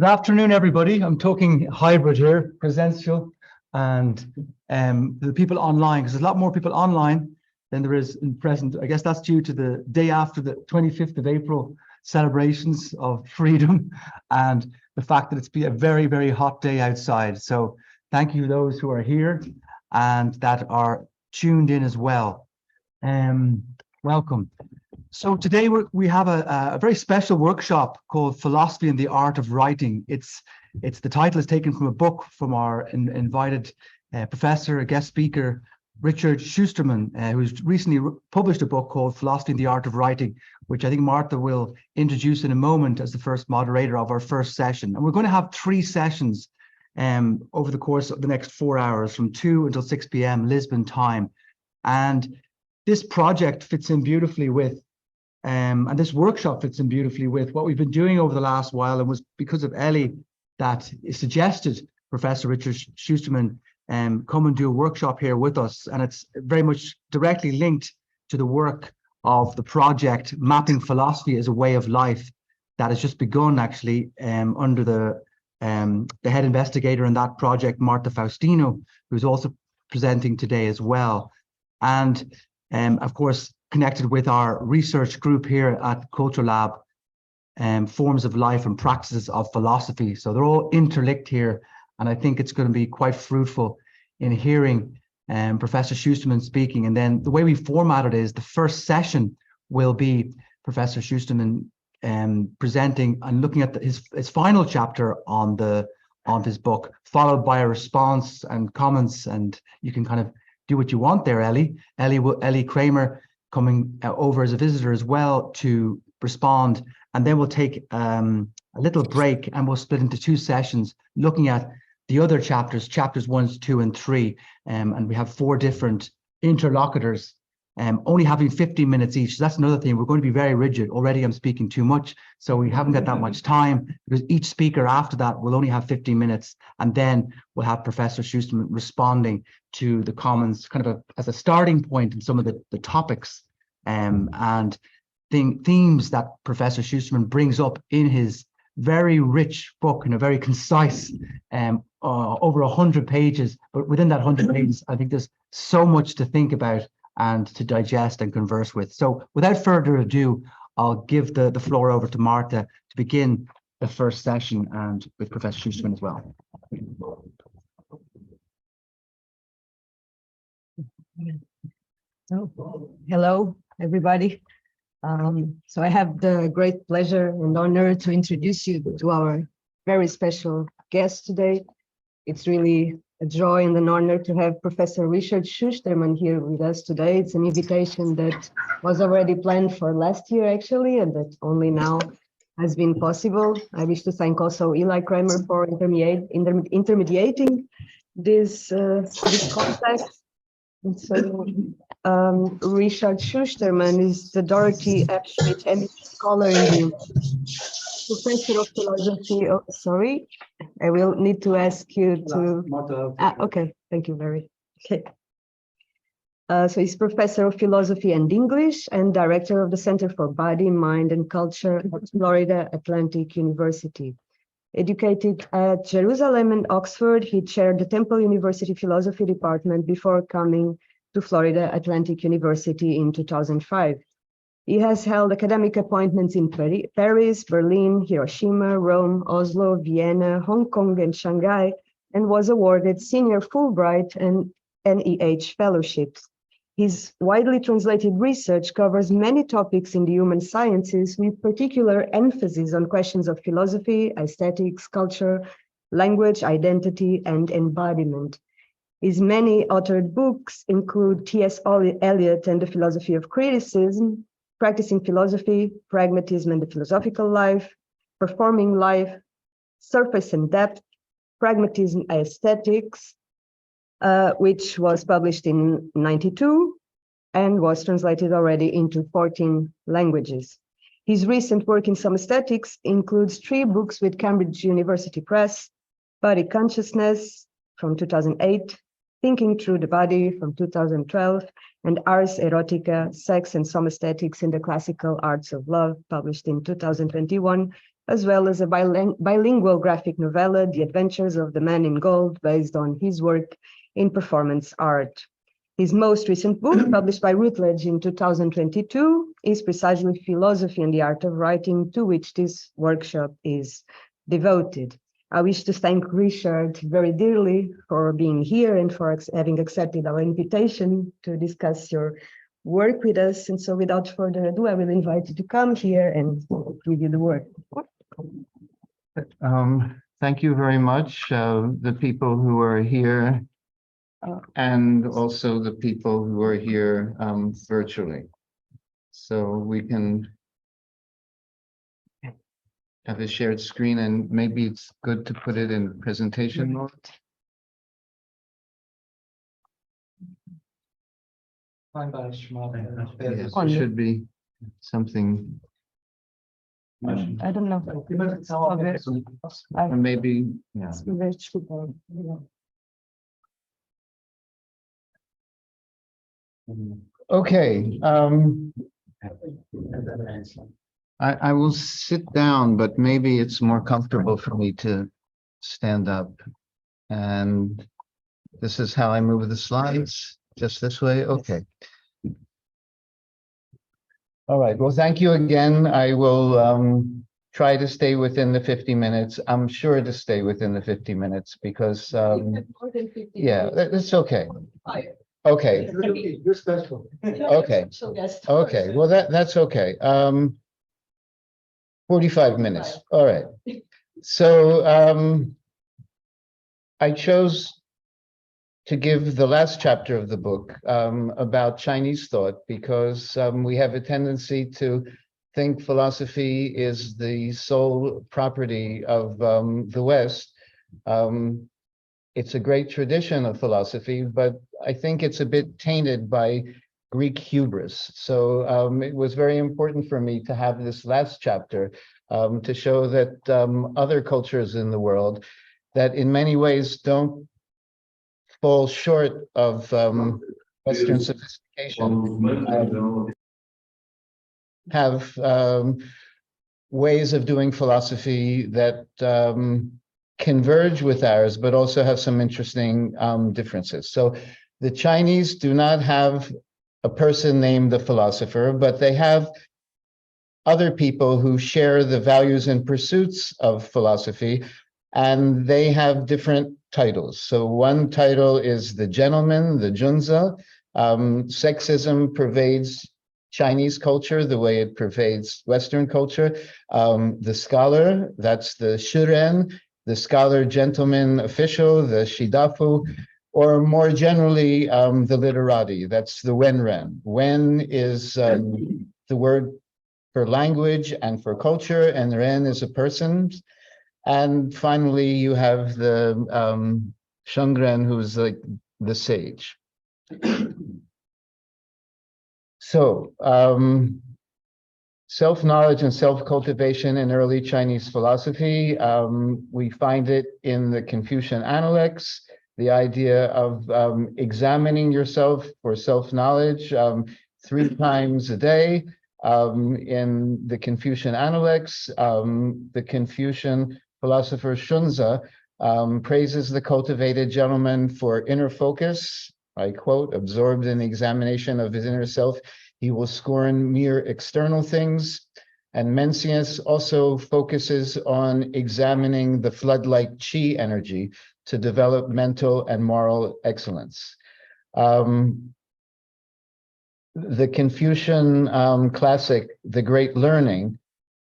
Good afternoon, everybody. I'm talking hybrid here, presential, and the people online, because there's a lot more people online than there is in present. I guess that's due to the day after the 25th of April celebrations of freedom and the fact that it's been a very, very hot day outside. So thank you those who are here and that are tuned in as well. Welcome. So today we have a very special workshop called Philosophy and the Art of Writing. The title is taken from a book from our invited professor, a guest speaker, Richard Shusterman, who's recently published a book called Philosophy and the Art of Writing, which I think Martha will introduce in a moment as the first moderator of our first session. And we're going to have 3 sessions over the course of the next 4 hours from 2 until 6 p.m. Lisbon time. And this project fits in beautifully with and this workshop fits in beautifully with what we've been doing over the last while, and was because of Ellie that suggested Professor Richard Shusterman come and do a workshop here with us. And it's very much directly linked to the work of the project Mapping Philosophy as a Way of Life that has just begun actually under the head investigator in that project, Marta Faustino, who's also presenting today as well. And of course, connected with our research group here at Culture Lab, Forms of Life and Practices of Philosophy. So they're all interlinked here, and I think it's going to be quite fruitful in hearing Professor Shusterman speaking. And then the way we formatted it is the first session will be Professor Shusterman presenting and looking at his final chapter on his book, followed by a response and comments, and you can kind of do what you want there, Ellie Kramer coming over as a visitor as well to respond. And then we'll take a little break and we'll split into 2 sessions looking at the other chapters 1, 2, and 3. And we have 4 different interlocutors, only having 15 minutes each. So that's another thing. We're going to be very rigid. Already I'm speaking too much, so we haven't got that much time, because each speaker after that will only have 15 minutes. And then we'll have Professor Shusterman responding to the comments kind of as a starting point in some of the topics and themes that Professor Shusterman brings up in his very rich book, in a very concise, over 100 pages. But within that 100 pages, I think there's so much to think about and to digest and converse with. So without further ado, I'll give the floor over to Marta to begin the first session, and with Professor Shusterman as well. Hello, everybody. So I have the great pleasure and honor to introduce you to our very special guest today. It's really a joy and an honor to have Professor Richard Shusterman here with us today. It's an invitation that was already planned for last year, actually, and that only now has been possible. I wish to thank also Eli Kramer for intermediating this contact. And so Richard Shusterman is the Dorothy F. Schmidt Emmy Scholar in the Professor of Philosophy. Oh, sorry, I will need to ask you to. Okay, thank you very. Okay. So he's Professor of Philosophy and English and Director of the Center for Body, Mind, and Culture at Florida Atlantic University. Educated at Jerusalem and Oxford, he chaired the Temple University Philosophy Department before coming to Florida Atlantic University in 2005. He has held academic appointments in Paris, Berlin, Hiroshima, Rome, Oslo, Vienna, Hong Kong, and Shanghai, and was awarded Senior Fulbright and NEH fellowships. His widely translated research covers many topics in the human sciences, with particular emphasis on questions of philosophy, aesthetics, culture, language, identity, and embodiment. His many authored books include T.S. Eliot and the Philosophy of Criticism, Practicing Philosophy, Pragmatism and the Philosophical Life, Performing Life, Surface and Depth, Pragmatism Aesthetics, which was published in '92 and was translated already into 14 languages. His recent work in some aesthetics includes 3 books with Cambridge University Press: Body Consciousness from 2008, Thinking Through the Body from 2012, and Ars Erotica, Sex and Some Aesthetics in the Classical Arts of Love, published in 2021 as well as a bilingual graphic novella, The Adventures of the Man in Gold, based on his work in performance art. His most recent book, published by Routledge in 2022, is precisely Philosophy and the Art of Writing, to which this workshop is devoted. I wish to thank Richard very dearly for being here and for having accepted our invitation to discuss your work with us. And so without further ado, I will invite you to come here and give you the word. Thank you very much, the people who are here and also the people who are here virtually. So we can have a shared screen, and maybe it's good to put it in presentation mode. Yes, it should be something. I don't know. Or maybe, yeah. Okay. I will sit down, but maybe it's more comfortable for me to stand up. And this is how I move the slides, just this way. Okay. All right. Well, thank you again. I will try to stay within the 50 minutes. I'm sure to stay within the 50 minutes because, yeah, that's okay. Okay. You're special. Okay. Okay. Well, that's okay. 45 minutes. All right. So I chose to give the last chapter of the book about Chinese thought because we have a tendency to think philosophy is the sole property of the West. It's a great tradition of philosophy, but I think it's a bit tainted by Greek hubris. So it was very important for me to have this last chapter to show that other cultures in the world that in many ways don't fall short of Western sophistication have ways of doing philosophy that converge with ours, but also have some interesting differences. So the Chinese do not have a person named the philosopher, but they have other people who share the values and pursuits of philosophy, and they have different titles. So one title is the gentleman, the junzi. Sexism pervades Chinese culture the way it pervades Western culture. The scholar, that's the shuren, the scholar, gentleman, official, the shidafu, or more generally, the literati, that's the wenren. Wen is the word for language and for culture, and ren is a person. And finally, you have the shengren, who's like the sage. So, self-knowledge and self-cultivation in early Chinese philosophy, we find it in the Confucian Analects, the idea of examining yourself for self-knowledge 3 times a day. In the Confucian Analects, the Confucian philosopher Shunzi praises the cultivated gentleman for inner focus. I quote, absorbed in the examination of his inner self, he will scorn mere external things. And Mencius also focuses on examining the flood-like qi energy to develop mental and moral excellence. The Confucian classic, The Great Learning,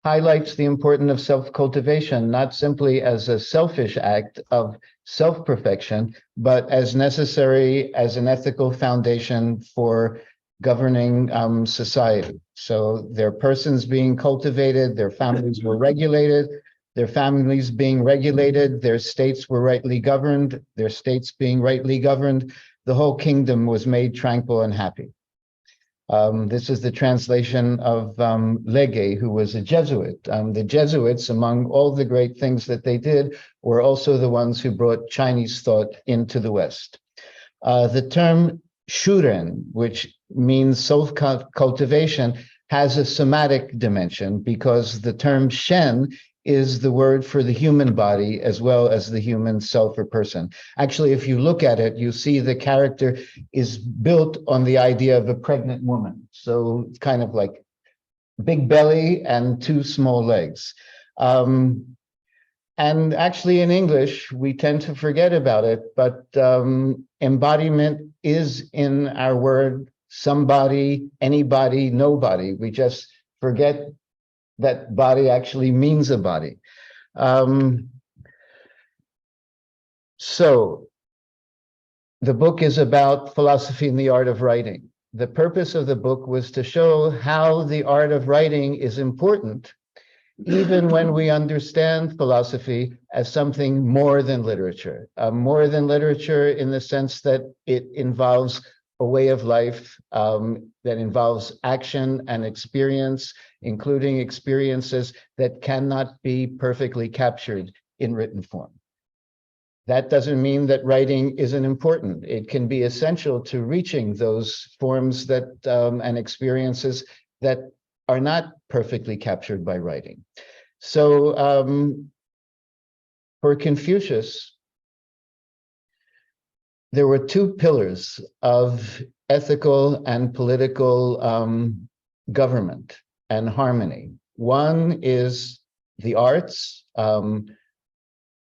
highlights the importance of self-cultivation, not simply as a selfish act of self-perfection, but as necessary as an ethical foundation for governing society. So their persons being cultivated, their families were regulated, their families being regulated, their states were rightly governed, their states being rightly governed, the whole kingdom was made tranquil and happy. This is the translation of Lege, who was a Jesuit. The Jesuits, among all the great things that they did, were also the ones who brought Chinese thought into the West. The term shuren, which means self-cultivation, has a somatic dimension because the term shen is the word for the human body as well as the human self or person. Actually, if you look at it, you see the character is built on the idea of a pregnant woman. So it's kind of like big belly and two small legs. And actually in English, we tend to forget about it, but embodiment is in our word, somebody, anybody, nobody. We just forget that body actually means a body. So the book is about philosophy and the art of writing. The purpose of the book was to show how the art of writing is important, even when we understand philosophy as something more than literature. More than literature in the sense that it involves a way of life, that involves action and experience, including experiences that cannot be perfectly captured in written form. That doesn't mean that writing isn't important. It can be essential to reaching those forms that and experiences that are not perfectly captured by writing. So for Confucius, there were two pillars of ethical and political government and harmony. One is the arts,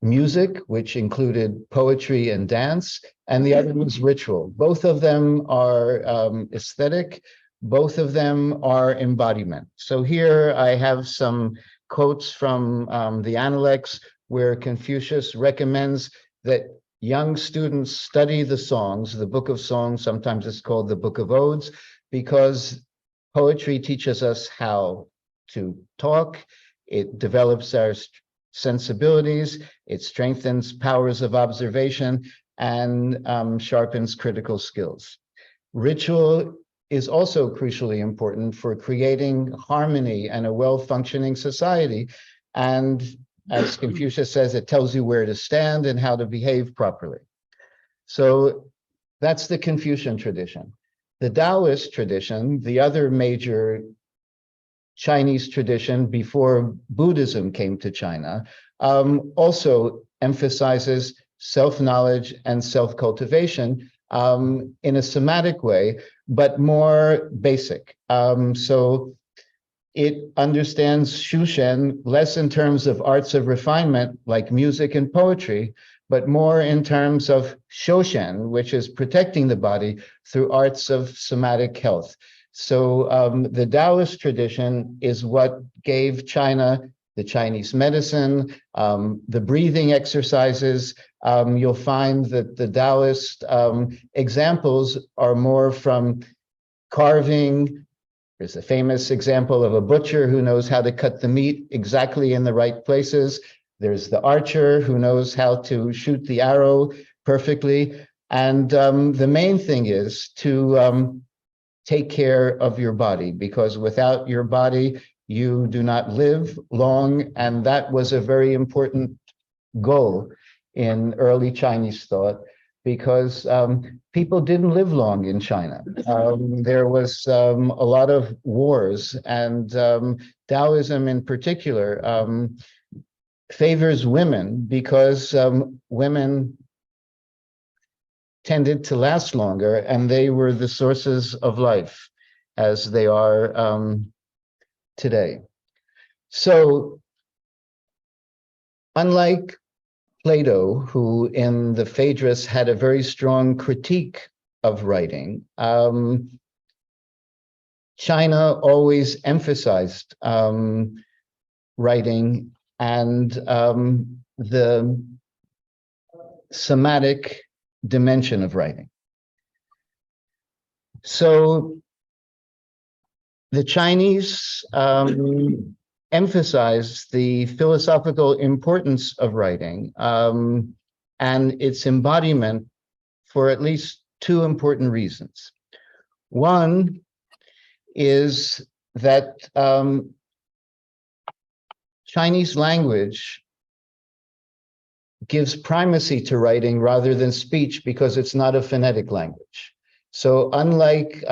music, which included poetry and dance, and the other was ritual. Both of them are aesthetic, both of them are embodiment. So here I have some quotes from the Analects, where Confucius recommends that young students study the songs, the Book of Songs, sometimes it's called the Book of Odes, because poetry teaches us how to talk, it develops our sensibilities, it strengthens powers of observation, and sharpens critical skills. Ritual is also crucially important for creating harmony and a well-functioning society. And as Confucius says, it tells you where to stand and how to behave properly. So that's the Confucian tradition. The Taoist tradition, the other major Chinese tradition before Buddhism came to China, also emphasizes self-knowledge and self-cultivation in a somatic way, but more basic. So it understands Shushen less in terms of arts of refinement like music and poetry, but more in terms of Shoshen, which is protecting the body through arts of somatic health. So the Taoist tradition is what gave China the Chinese medicine, the breathing exercises. You'll find that the Taoist examples are more from carving. There's a famous example of a butcher who knows how to cut the meat exactly in the right places. There's the archer who knows how to shoot the arrow perfectly. And the main thing is to take care of your body, because without your body, you do not live long. And that was a very important goal in early Chinese thought, because people didn't live long in China. There was a lot of wars, and Taoism in particular favors women because women tended to last longer, and they were the sources of life as they are today. So unlike Plato, who in the Phaedrus had a very strong critique of writing, China always emphasized writing and the somatic dimension of writing. So the Chinese emphasize the philosophical importance of writing and its embodiment for at least two important reasons. One is that Chinese language gives primacy to writing rather than speech because it's not a phonetic language. So unlike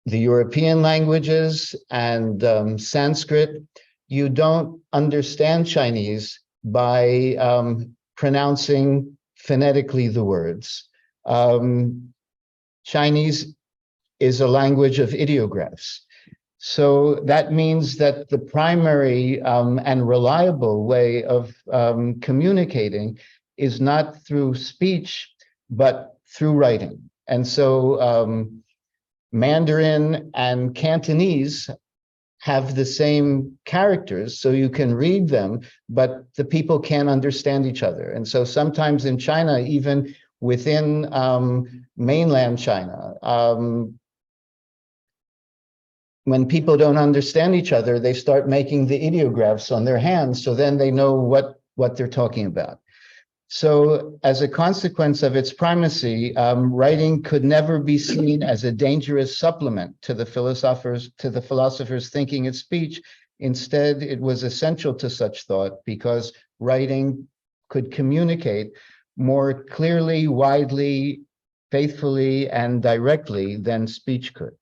the European languages and Sanskrit, you don't understand Chinese by pronouncing phonetically the words. Chinese is a language of ideographs. So that means that the primary and reliable way of communicating is not through speech, but through writing. And so Mandarin and Cantonese have the same characters, so you can read them, but the people can't understand each other. And so sometimes in China, even within mainland China, when people don't understand each other, they start making the ideographs on their hands, so then they know what they're talking about. So as a consequence of its primacy, writing could never be seen as a dangerous supplement to the philosophers' thinking and speech. Instead, it was essential to such thought because writing could communicate more clearly, widely, faithfully, and directly than speech could.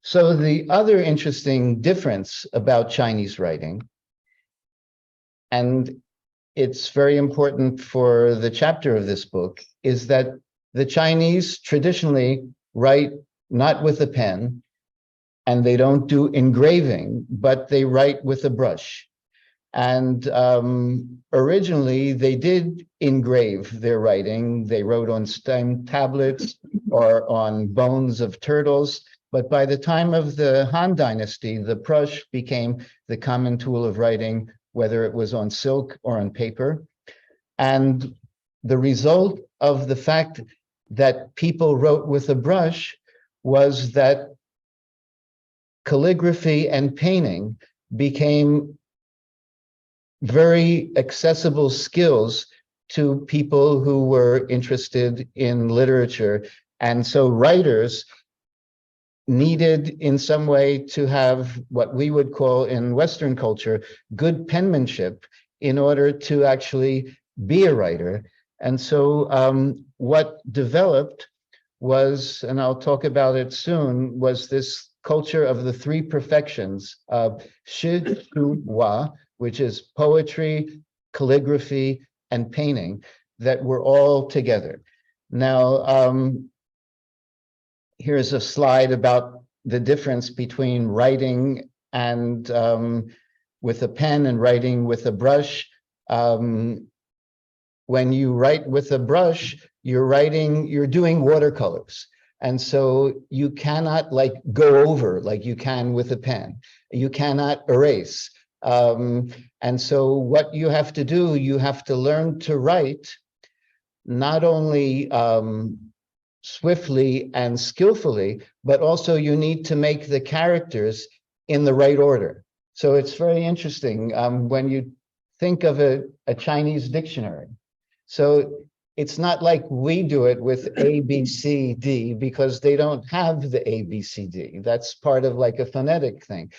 So the other interesting difference about Chinese writing, and it's very important for the chapter of this book, is that the Chinese traditionally write not with a pen, and they don't do engraving, but they write with a brush. And originally, they did engrave their writing. They wrote on stone tablets or on bones of turtles. But by the time of the Han Dynasty, the brush became the common tool of writing, whether it was on silk or on paper. And the result of the fact that people wrote with a brush was that calligraphy and painting became very accessible skills to people who were interested in literature. And so writers needed in some way to have what we would call in Western culture, good penmanship in order to actually be a writer. And so what developed was, and I'll talk about it soon, was this culture of the three perfections of Shi, Shu, Hua, which is poetry, calligraphy, and painting, that were all together. Now, here's a slide about the difference between writing and with a pen and writing with a brush. When you write with a brush, you're doing watercolors. And so you cannot like go over like you can with a pen. You cannot erase. And so what you have to do, you have to learn to write not only swiftly and skillfully, but also you need to make the characters in the right order. So it's very interesting when you think of a Chinese dictionary. So it's not like we do it with A, B, C, D, because they don't have the A, B, C, D. That's part of like a phonetic thing.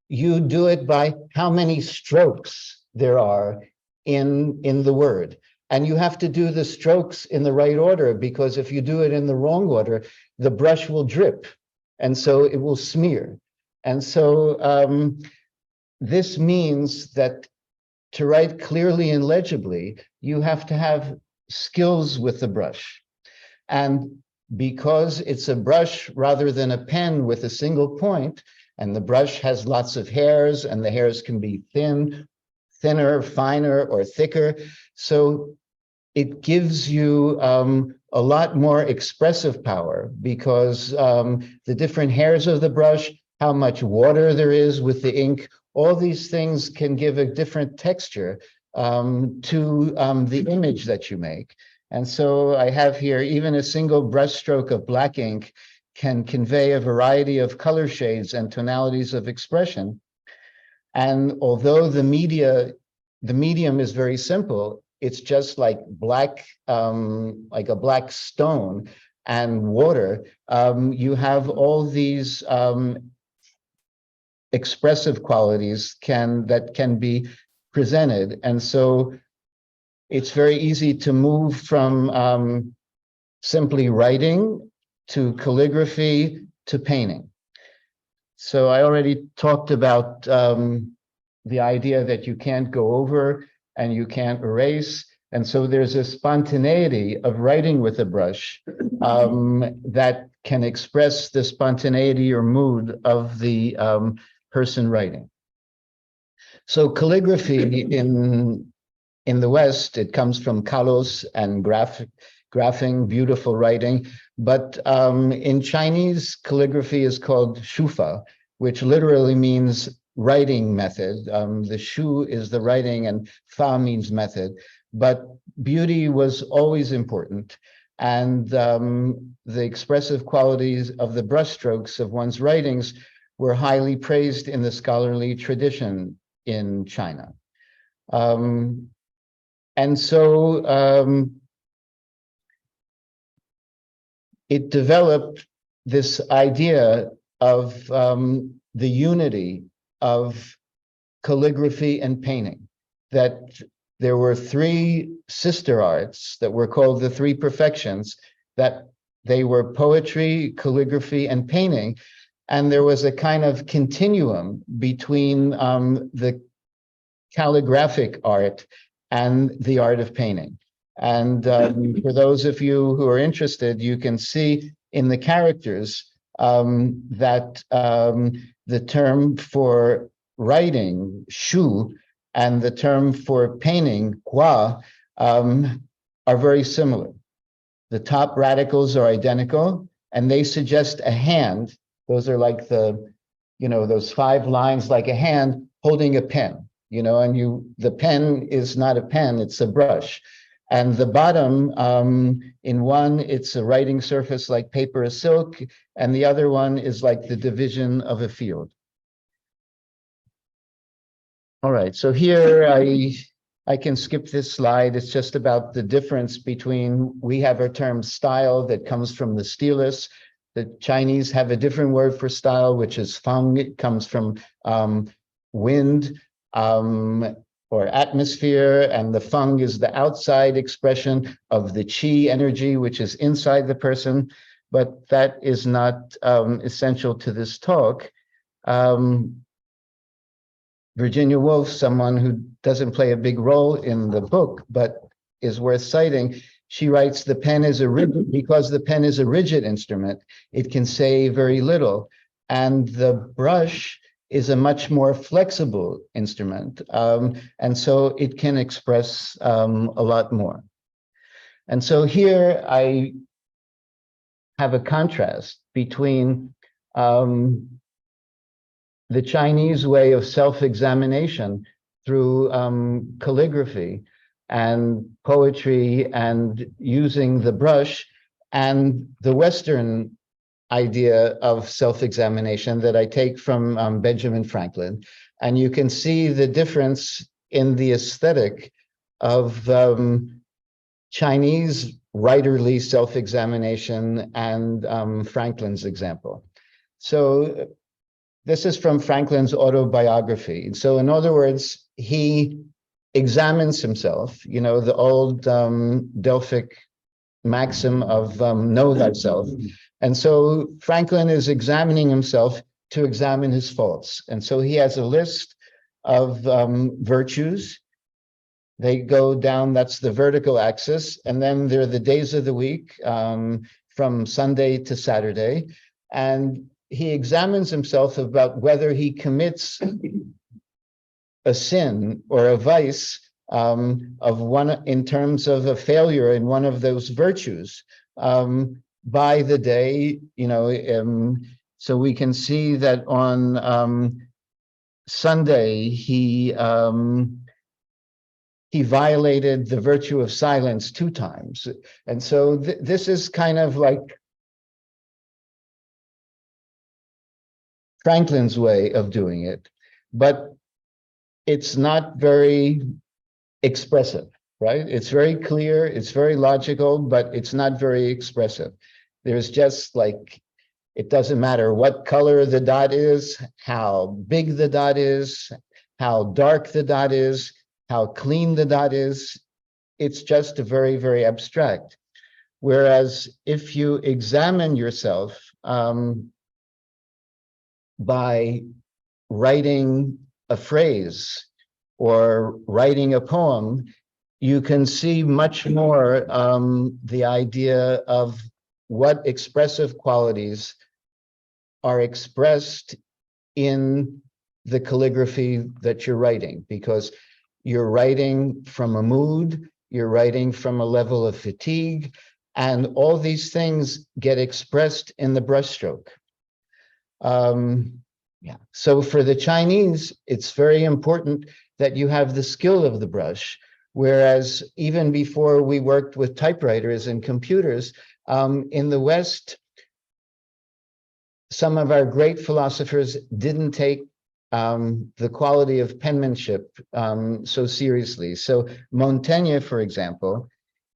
You do it by how many strokes there are in the word. And you have to do the strokes in the right order, because if you do it in the wrong order, the brush will drip, and so it will smear. And so this means that to write clearly and legibly, you have to have skills with the brush. And because it's a brush rather than a pen with a single point, and the brush has lots of hairs, and the hairs can be thinner, finer, or thicker. So it gives you a lot more expressive power, because the different hairs of the brush, how much water there is with the ink, all these things can give a different texture to the image that you make. And so I have here, even a single brushstroke of black ink can convey a variety of color shades and tonalities of expression. And although the medium is very simple, it's just like black, like a black stone and water. You have all these expressive qualities that can be presented. And so it's very easy to move from simply writing to calligraphy to painting. So I already talked about the idea that you can't go over and you can't erase. And so there's a spontaneity of writing with a brush that can express the spontaneity or mood of the person writing. So calligraphy in the West, it comes from kalos and graphing, beautiful writing. But in Chinese, calligraphy is called shufa, which literally means writing method. The shu is the writing and fa means method. But beauty was always important. And the expressive qualities of the brushstrokes of one's writings were highly praised in the scholarly tradition in China. And so it developed this idea of the unity of calligraphy and painting, that there were three sister arts that were called the three perfections, that they were poetry, calligraphy, and painting. And there was a kind of continuum between the calligraphic art and the art of painting. And for those of you who are interested, you can see in the characters that the term for writing, shu, and the term for painting, hua, are very similar. The top radicals are identical, and they suggest a hand. Those are like those 5 lines, like a hand holding a pen, and the pen is not a pen, it's a brush. And the bottom, in one, it's a writing surface like paper or silk, and the other one is like the division of a field. All right, so here I can skip this slide. It's just about the difference between, we have our term style that comes from the stylus. The Chinese have a different word for style, which is feng. It comes from wind or atmosphere, and the feng is the outside expression of the qi energy, which is inside the person. But that is not essential to this talk. Virginia Woolf, someone who doesn't play a big role in the book, but is worth citing, she writes, the pen is because the pen is a rigid instrument, it can say very little. And the brush is a much more flexible instrument. And so it can express a lot more. And so here I have a contrast between the Chinese way of self-examination through calligraphy and poetry and using the brush, and the Western idea of self-examination that I take from Benjamin Franklin. And you can see the difference in the aesthetic of Chinese writerly self-examination and Franklin's example. So this is from Franklin's autobiography. And so in other words, he examines himself, the old Delphic maxim of know thyself. And so Franklin is examining himself to examine his faults. And so he has a list of virtues. They go down, that's the vertical axis. And then there are the days of the week from Sunday to Saturday. And he examines himself about whether he commits a sin or a vice of one in terms of a failure in one of those virtues by the day, so we can see that on Sunday he violated the virtue of silence 2 times. And so this is kind of like Franklin's way of doing it, but it's not very expressive, right? It's very clear, it's very logical, but it's not very expressive. There's just like, it doesn't matter what color the dot is, how big the dot is, how dark the dot is, how clean the dot is. It's just very, very abstract. Whereas if you examine yourself by writing a phrase or writing a poem, you can see much more the idea of what expressive qualities are expressed in the calligraphy that you're writing, because you're writing from a mood, you're writing from a level of fatigue, and all these things get expressed in the brushstroke. So for the Chinese, it's very important that you have the skill of the brush, whereas even before we worked with typewriters and computers, in the West, some of our great philosophers didn't take the quality of penmanship so seriously. So Montaigne, for example,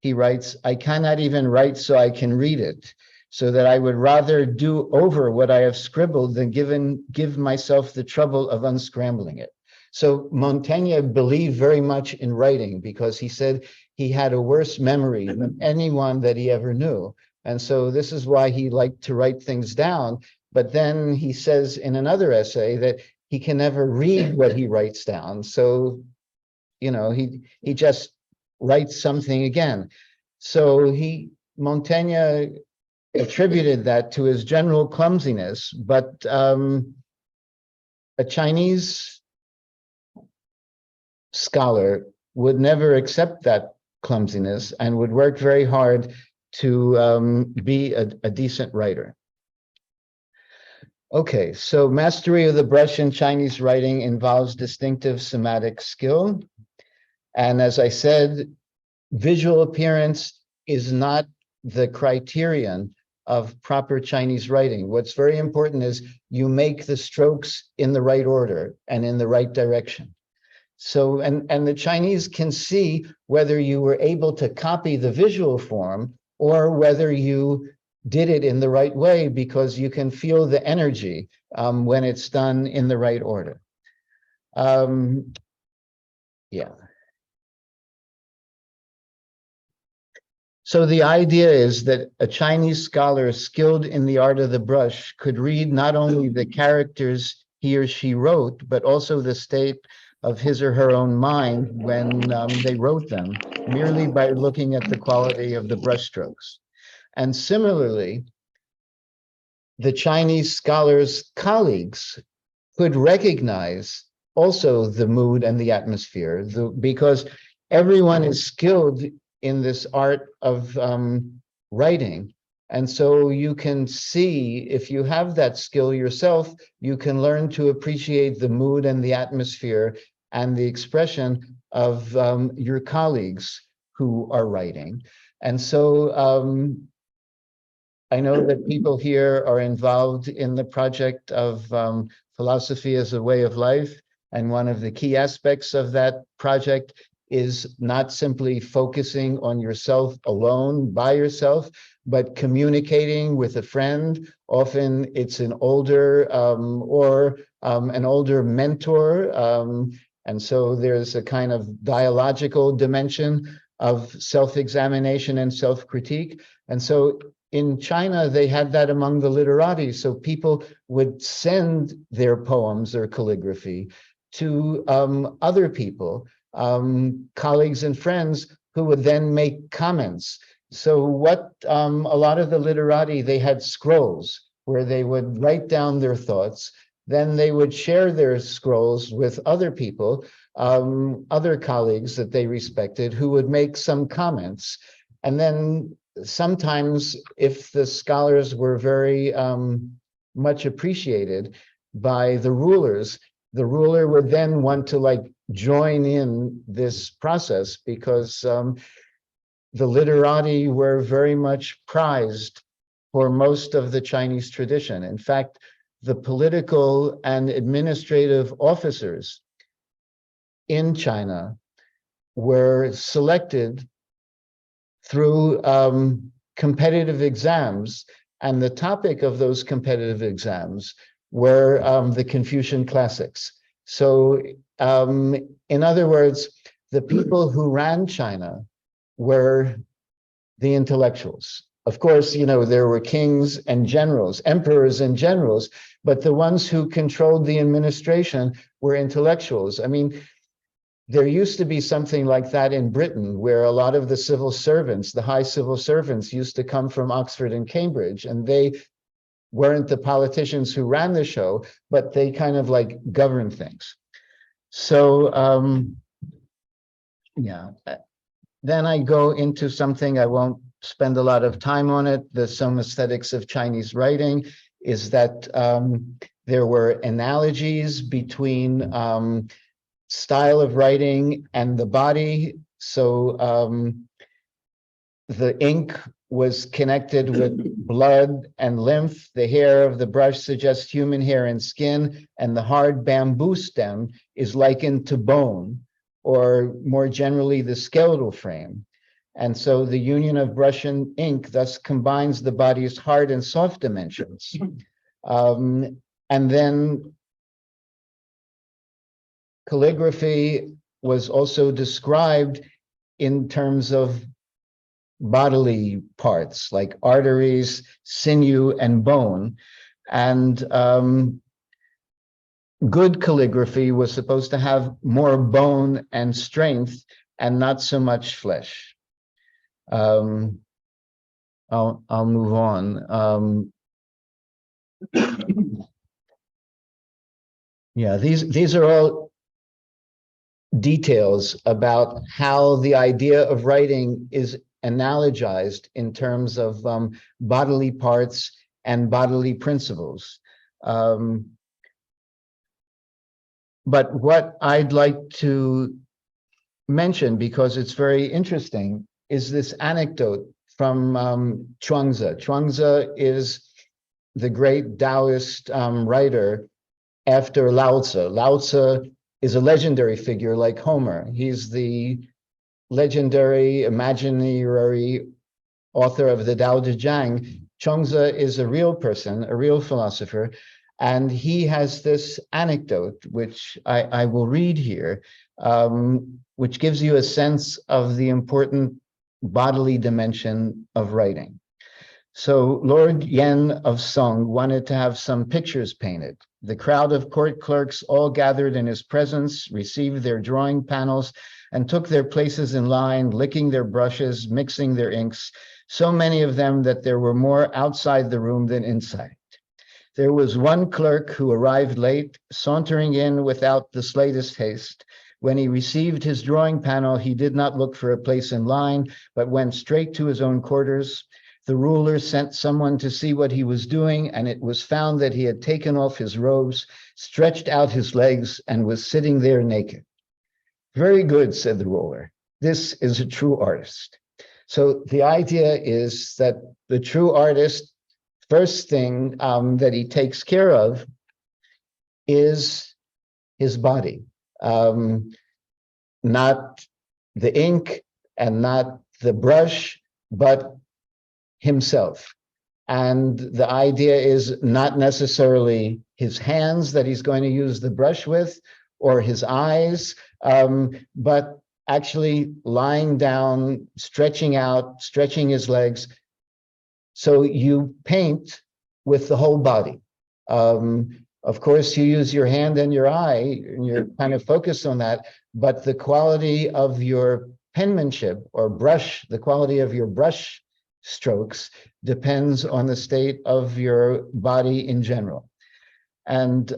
he writes, "I cannot even write so I can read it, so that I would rather do over what I have scribbled than give myself the trouble of unscrambling it." So Montaigne believed very much in writing, because he said he had a worse memory than anyone that he ever knew. And so this is why he liked to write things down. But then he says in another essay that he can never read what he writes down. So, you know, he just writes something again. So Montaigne attributed that to his general clumsiness, but a Chinese scholar would never accept that clumsiness and would work very hard to be a decent writer. Okay, so mastery of the brush in Chinese writing involves distinctive somatic skill. And as I said, visual appearance is not the criterion of proper Chinese writing. What's very important is you make the strokes in the right order and in the right direction. So, and the Chinese can see whether you were able to copy the visual form or whether you did it in the right way, because you can feel the energy when it's done in the right order. Yeah. So the idea is that a Chinese scholar skilled in the art of the brush could read not only the characters he or she wrote, but also the state of his or her own mind when they wrote them, merely by looking at the quality of the brushstrokes. And similarly, the Chinese scholar's colleagues could recognize also the mood and the atmosphere, because everyone is skilled in this art of writing. And so you can see, if you have that skill yourself, you can learn to appreciate the mood and the atmosphere and the expression of your colleagues who are writing. And so I know that people here are involved in the project of philosophy as a way of life. And one of the key aspects of that project is not simply focusing on yourself alone by yourself, but communicating with a friend. Often it's an older or an older mentor. And so there's a kind of dialogical dimension of self-examination and self-critique. And so in China, they had that among the literati. So people would send their poems or calligraphy to other people, colleagues and friends, who would then make comments. So what a lot of the literati, they had scrolls where they would write down their thoughts. Then they would share their scrolls with other people, other colleagues that they respected, who would make some comments. And then sometimes, if the scholars were very much appreciated by the rulers, the ruler would then want to like join in this process, because the literati were very much prized for most of the Chinese tradition. In fact, the political and administrative officers in China were selected through competitive exams, and the topic of those competitive exams were the Confucian classics. So in other words, the people who ran China were the intellectuals. Of course, you know, there were kings and generals, emperors and generals, but the ones who controlled the administration were intellectuals. I mean, there used to be something like that in Britain, where a lot of the civil servants, the high civil servants, used to come from Oxford and Cambridge, and they weren't the politicians who ran the show, but they kind of like governed things. So, yeah. Then I go into something, I won't spend a lot of time on it. The Some Aesthetics of Chinese Writing is that there were analogies between style of writing and the body. So the ink was connected with blood and lymph. The hair of the brush suggests human hair and skin, and the hard bamboo stem is likened to bone, or more generally, the skeletal frame. And so the union of brush and ink thus combines the body's hard and soft dimensions. And then calligraphy was also described in terms of bodily parts like arteries, sinew, and bone. And good calligraphy was supposed to have more bone and strength and not so much flesh. I'll move on. Yeah, these are all details about how the idea of writing is analogized in terms of bodily parts and bodily principles. But what I'd like to mention, because it's very interesting, is this anecdote from Chuangzi. Chuangzi is the great Taoist writer after Lao Tzu. Lao Tzu is a legendary figure like Homer. He's the legendary, imaginary author of the Tao Te Ching. Chuangzi is a real person, a real philosopher, and he has this anecdote, which I will read here, which gives you a sense of the important bodily dimension of writing. So Lord Yen of Song wanted to have some pictures painted. The crowd of court clerks all gathered in his presence, received their drawing panels, and took their places in line, licking their brushes, mixing their inks, so many of them that there were more outside the room than inside. There was one clerk who arrived late, sauntering in without the slightest haste. When he received his drawing panel, he did not look for a place in line, but went straight to his own quarters. The ruler sent someone to see what he was doing, and it was found that he had taken off his robes, stretched out his legs, and was sitting there naked. Very good, said the ruler. This is a true artist. So the idea is that the true artist, first thing that he takes care of is his body, not the ink and not the brush, but himself. And the idea is not necessarily his hands that he's going to use the brush with, or his eyes, but actually lying down, stretching out, stretching his legs. So you paint with the whole body. Of course, you use your hand and your eye, and you're kind of focused on that, but the quality of your penmanship or brush, the quality of your brush strokes depends on the state of your body in general. And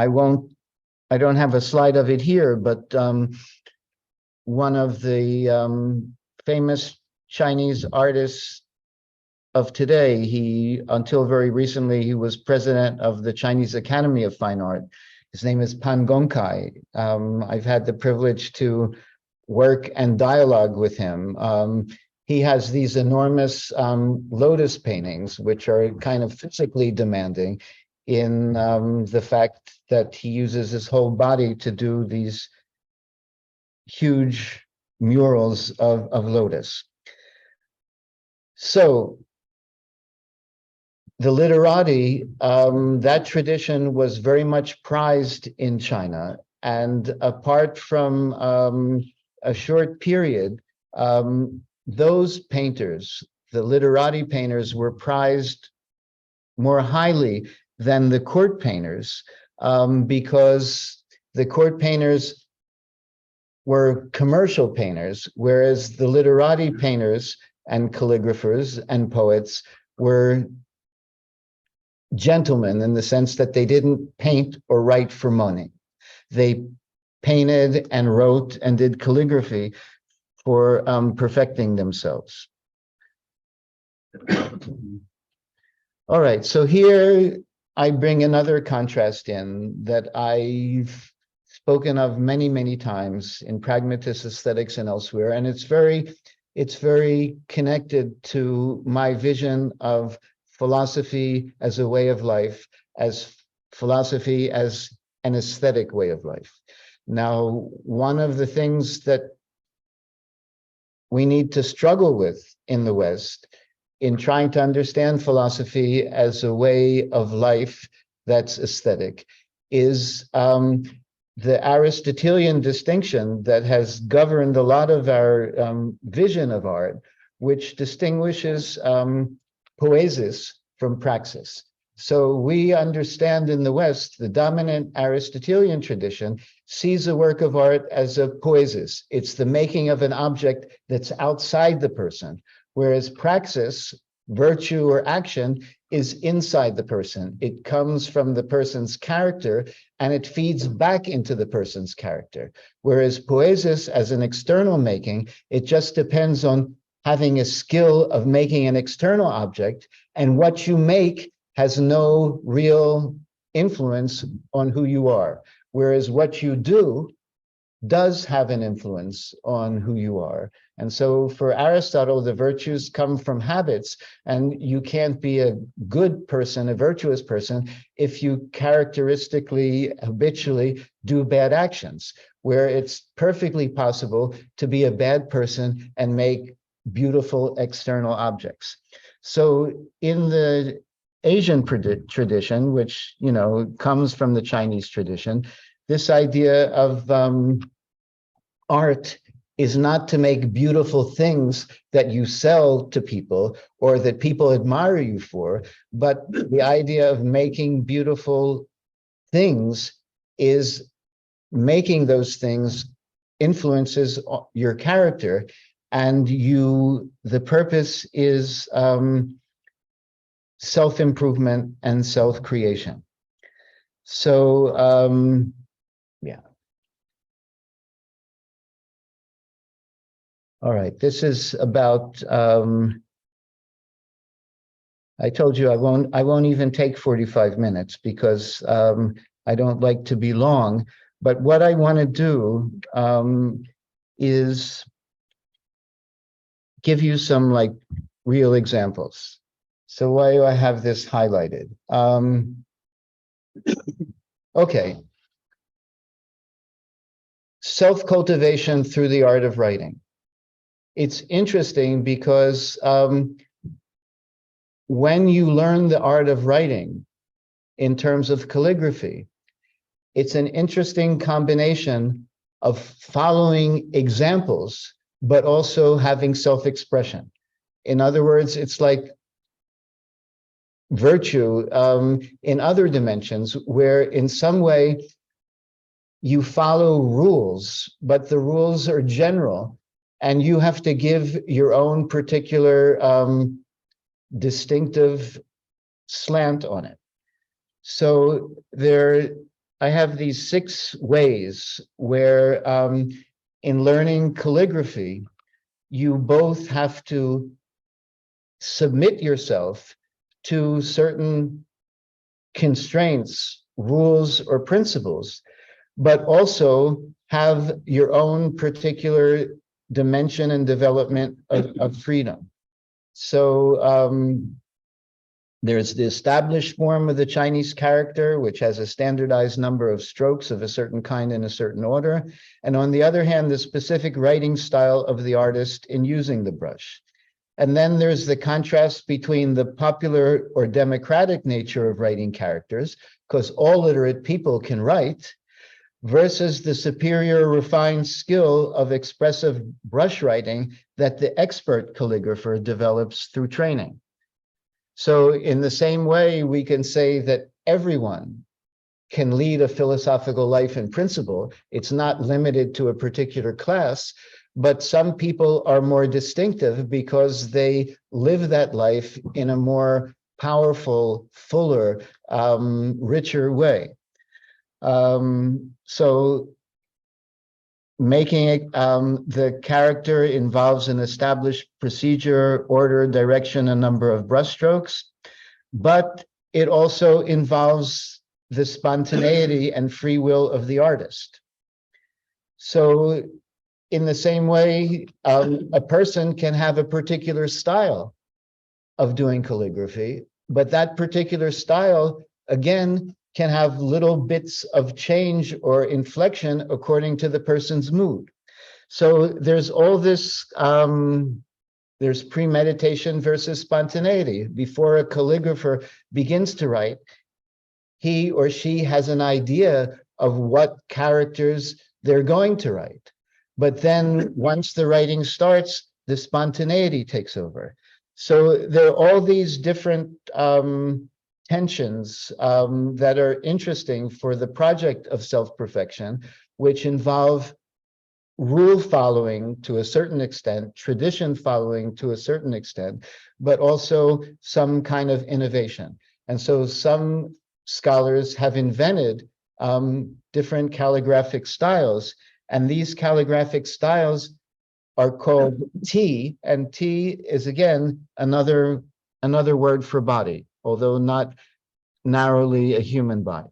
I don't have a slide of it here, but one of the famous Chinese artists of today, until very recently, he was president of the Chinese Academy of Fine Art. His name is Pan Gongkai. I've had the privilege to work and dialogue with him. He has these enormous lotus paintings, which are kind of physically demanding in the fact that he uses his whole body to do these huge murals of lotus. So the literati, that tradition was very much prized in China. And apart from a short period, those painters, the literati painters, were prized more highly than the court painters, because the court painters were commercial painters, whereas the literati painters and calligraphers and poets were gentlemen in the sense that they didn't paint or write for money. They painted and wrote and did calligraphy for perfecting themselves. All right, so here I bring another contrast in that I've spoken of many, many times in pragmatist aesthetics and elsewhere, and it's very connected to my vision of philosophy as a way of life, as philosophy as an aesthetic way of life. Now, one of the things that we need to struggle with in the West in trying to understand philosophy as a way of life that's aesthetic is the Aristotelian distinction that has governed a lot of our vision of art, which distinguishes poesis from praxis. So we understand in the West, the dominant Aristotelian tradition sees a work of art as a poesis. It's the making of an object that's outside the person, whereas praxis, virtue or action, is inside the person. It comes from the person's character and it feeds back into the person's character. Whereas poesis, as an external making, it just depends on having a skill of making an external object, and what you make has no real influence on who you are. Whereas what you do does have an influence on who you are. And so for Aristotle, the virtues come from habits, and you can't be a good person, a virtuous person, if you characteristically, habitually do bad actions, where it's perfectly possible to be a bad person and make beautiful external objects. So in the Asian tradition, which, you know, comes from the Chinese tradition, this idea of art is not to make beautiful things that you sell to people or that people admire you for, but the idea of making beautiful things is making those things influences your character, and the purpose is self-improvement and self-creation. So, yeah. All right, this is about, I told you I won't even take 45 minutes because I don't like to be long, but what I want to do is give you some like real examples. So why do I have this highlighted? Okay. Self-cultivation through the art of writing. It's interesting because when you learn the art of writing in terms of calligraphy, it's an interesting combination of following examples, but also having self-expression. In other words, it's like virtue in other dimensions, where in some way you follow rules, but the rules are general, and you have to give your own particular distinctive slant on it. So I have these 6 ways where in learning calligraphy, you both have to submit yourself to certain constraints, rules, or principles, but also have your own particular dimension and development of freedom. So there's the established form of the Chinese character, which has a standardized number of strokes of a certain kind in a certain order. And on the other hand, the specific writing style of the artist in using the brush. And then there's the contrast between the popular or democratic nature of writing characters, because all literate people can write, versus the superior refined skill of expressive brush writing that the expert calligrapher develops through training. So in the same way, we can say that everyone can lead a philosophical life in principle. It's not limited to a particular class, but some people are more distinctive because they live that life in a more powerful, fuller, richer way. So making it, the character involves an established procedure, order, direction, a number of brushstrokes, but it also involves the spontaneity and free will of the artist. So in the same way, a person can have a particular style of doing calligraphy, but that particular style, again, can have little bits of change or inflection according to the person's mood. So there's all this, there's premeditation versus spontaneity. Before a calligrapher begins to write, he or she has an idea of what characters they're going to write. But then once the writing starts, the spontaneity takes over. So there are all these different tensions that are interesting for the project of self-perfection, which involve rule following to a certain extent, tradition following to a certain extent, but also some kind of innovation. And so some scholars have invented different calligraphic styles, and these calligraphic styles are called T, and T is again another word for body, although not narrowly a human body.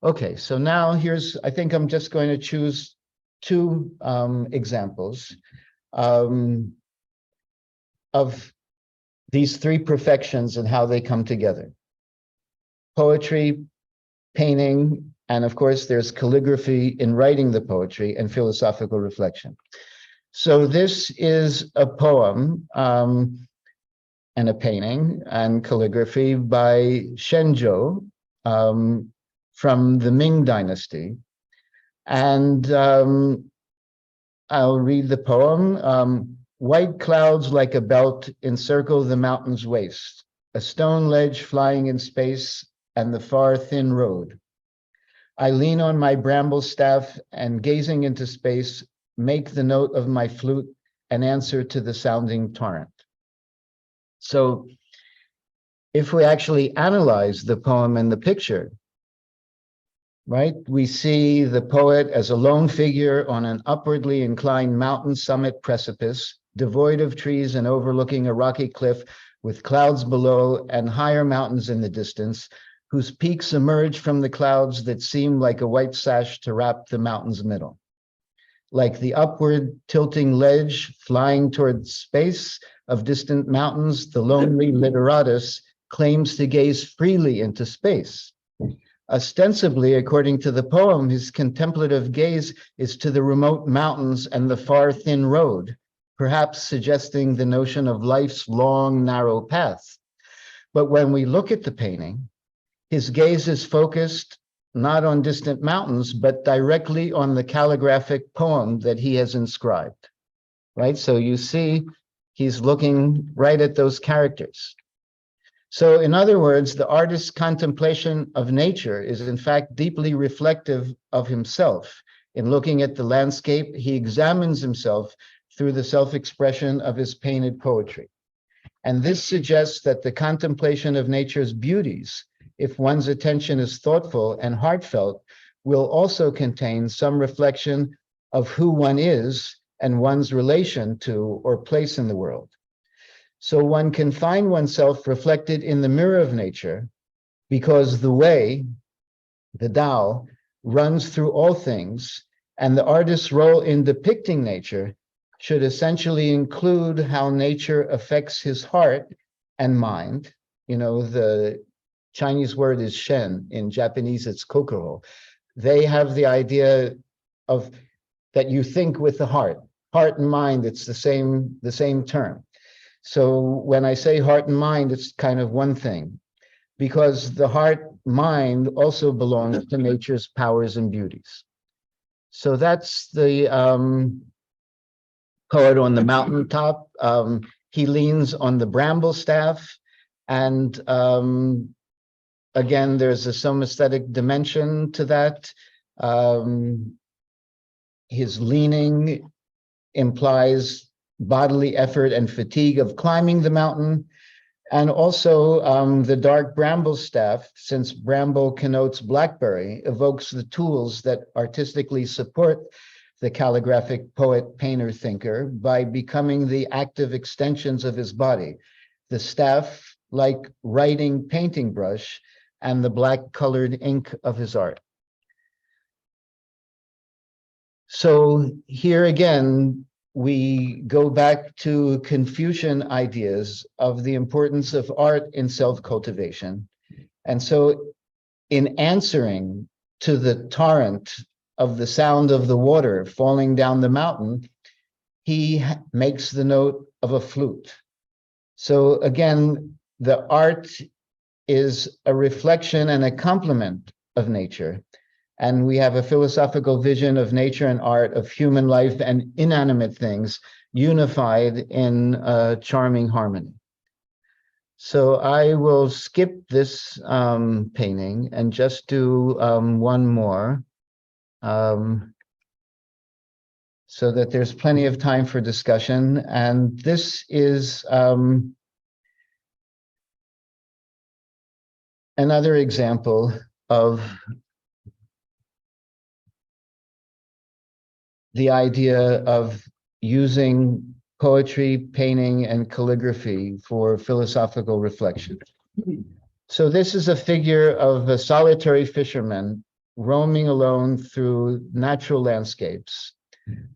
Okay, so now here's, I think I'm just going to choose two examples of these three perfections and how they come together. Poetry, painting, and of course there's calligraphy in writing the poetry, and philosophical reflection. So this is a poem and a painting and calligraphy by Shenzhou from the Ming Dynasty. And I'll read the poem. White clouds like a belt encircle the mountain's waist, a stone ledge flying in space and the far thin road. I lean on my bramble staff and gazing into space, make the note of my flute an answer to the sounding torrent. So if we actually analyze the poem and the picture, right, we see the poet as a lone figure on an upwardly inclined mountain summit precipice, devoid of trees and overlooking a rocky cliff with clouds below and higher mountains in the distance, whose peaks emerge from the clouds that seem like a white sash to wrap the mountain's middle. Like the upward tilting ledge flying toward space of distant mountains, the lonely literatus claims to gaze freely into space. Ostensibly, according to the poem, his contemplative gaze is to the remote mountains and the far thin road, perhaps suggesting the notion of life's long, narrow path. But when we look at the painting, his gaze is focused not on distant mountains, but directly on the calligraphic poem that he has inscribed, right? So you see, he's looking right at those characters. So in other words, the artist's contemplation of nature is in fact deeply reflective of himself. In looking at the landscape, he examines himself through the self-expression of his painted poetry. And this suggests that the contemplation of nature's beauties, if one's attention is thoughtful and heartfelt, will also contain some reflection of who one is and one's relation to or place in the world. So one can find oneself reflected in the mirror of nature because the way, the Tao, runs through all things, and the artist's role in depicting nature should essentially include how nature affects his heart and mind. You know, the Chinese word is shen, in Japanese it's kokoro. They have the idea of that you think with the heart and mind, it's the same term. So when I say heart and mind, it's kind of one thing, because the heart mind also belongs to nature's powers and beauties. So that's the poet on the mountaintop. He leans on the bramble staff, And again, there's a somesthetic dimension to that. His leaning implies bodily effort and fatigue of climbing the mountain. And also the dark bramble staff, since bramble connotes blackberry, evokes the tools that artistically support the calligraphic poet, painter, thinker by becoming the active extensions of his body. The staff, like writing painting brush, and the black colored ink of his art. So here again, we go back to Confucian ideas of the importance of art in self-cultivation. And so in answering to the torrent of the sound of the water falling down the mountain, he makes the note of a flute. So again, the art is a reflection and a complement of nature. And we have a philosophical vision of nature and art, of human life and inanimate things unified in charming harmony. So I will skip this painting and just do one more so that there's plenty of time for discussion. And this is another example of the idea of using poetry, painting, and calligraphy for philosophical reflection. So this is a figure of a solitary fisherman roaming alone through natural landscapes.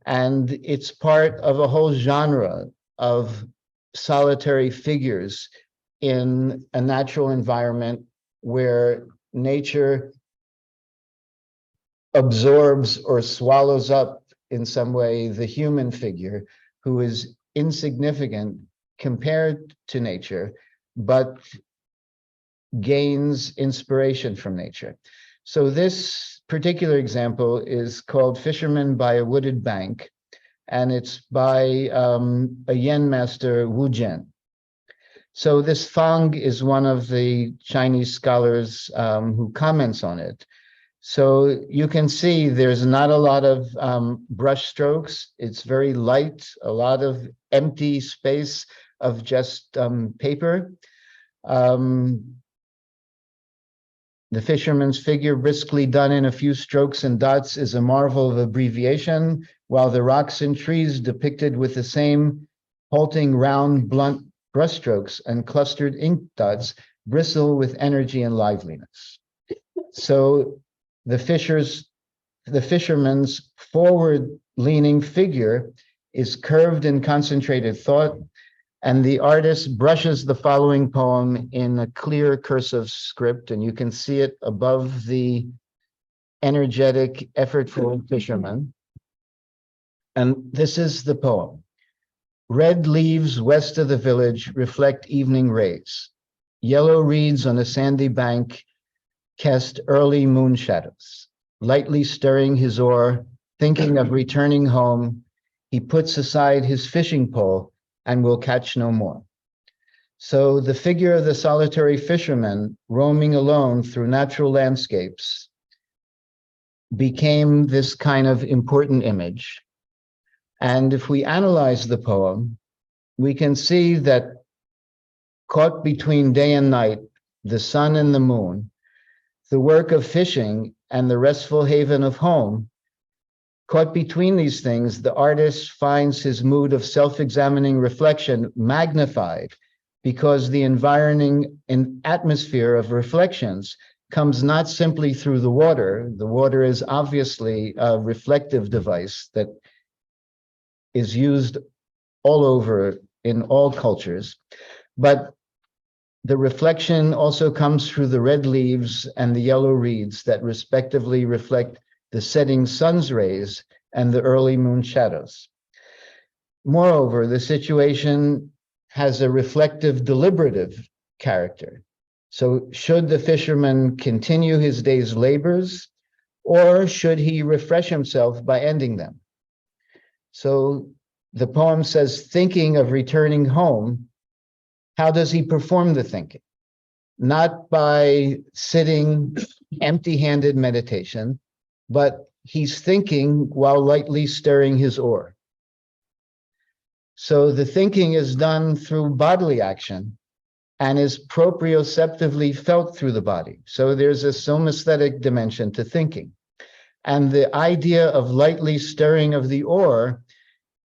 And it's part of a whole genre of solitary figures in a natural environment where nature absorbs or swallows up in some way the human figure who is insignificant compared to nature, but gains inspiration from nature. So this particular example is called Fisherman by a Wooded Bank, and it's by a Yen master, Wu Jian. So this Fang is one of the Chinese scholars who comments on it. So you can see there's not a lot of brush strokes. It's very light, a lot of empty space of just paper. The fisherman's figure, briskly done in a few strokes and dots, is a marvel of abbreviation, while the rocks and trees depicted with the same halting, round, blunt brushstrokes and clustered ink dots bristle with energy and liveliness. So the fisherman's forward-leaning figure is curved in concentrated thought, and the artist brushes the following poem in a clear cursive script, and you can see it above the energetic, effortful fisherman. And this is the poem. Red leaves west of the village reflect evening rays. Yellow reeds on a sandy bank cast early moon shadows. Lightly stirring his oar, thinking of returning home, he puts aside his fishing pole and will catch no more. So the figure of the solitary fisherman roaming alone through natural landscapes became this kind of important image. And if we analyze the poem, we can see that caught between day and night, the sun and the moon, the work of fishing and the restful haven of home, caught between these things, the artist finds his mood of self-examining reflection magnified because the environing atmosphere of reflections comes not simply through the water. The water is obviously a reflective device that is used all over in all cultures, but the reflection also comes through the red leaves and the yellow reeds that respectively reflect the setting sun's rays and the early moon shadows. Moreover, the situation has a reflective, deliberative character. So should the fisherman continue his day's labors, or should he refresh himself by ending them? So the poem says, thinking of returning home, how does he perform the thinking? Not by sitting empty-handed meditation, but he's thinking while lightly stirring his oar. So the thinking is done through bodily action and is proprioceptively felt through the body. So there's a somaesthetic dimension to thinking. And the idea of lightly stirring of the oar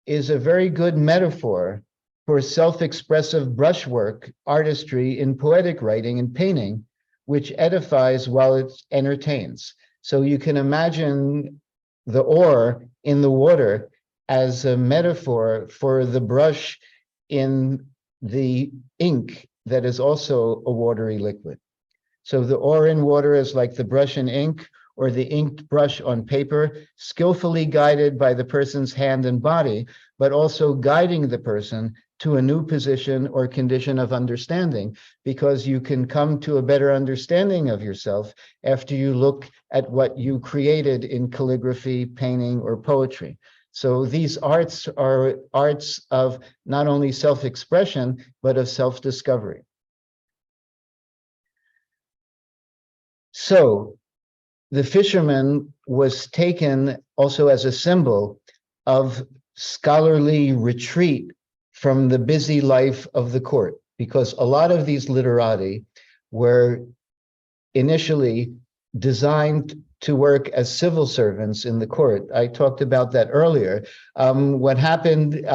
is a very good metaphor for self-expressive brushwork, artistry in poetic writing and painting, which edifies while it entertains. So you can imagine the oar in the water as a metaphor for the brush in the ink that is also a watery liquid. So the oar in water is like the brush in ink, or the inked brush on paper, skillfully guided by the person's hand and body, but also guiding the person to a new position or condition of understanding, because you can come to a better understanding of yourself after you look at what you created in calligraphy, painting, or poetry. So these arts are arts of not only self-expression, but of self-discovery. So the fisherman was taken also as a symbol of scholarly retreat from the busy life of the court, because a lot of these literati were initially designed to work as civil servants in the court. I talked about that earlier. What happened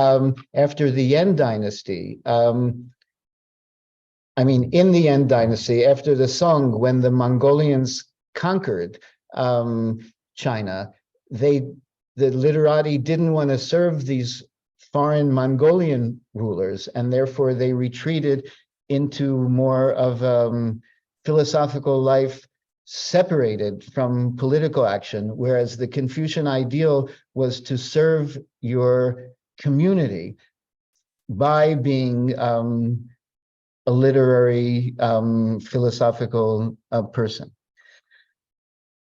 after the Yuan dynasty, in the Yuan dynasty, after the Song, when the Mongolians conquered China, the literati didn't want to serve these foreign Mongolian rulers, and therefore they retreated into more of philosophical life separated from political action, whereas the Confucian ideal was to serve your community by being a literary, philosophical person.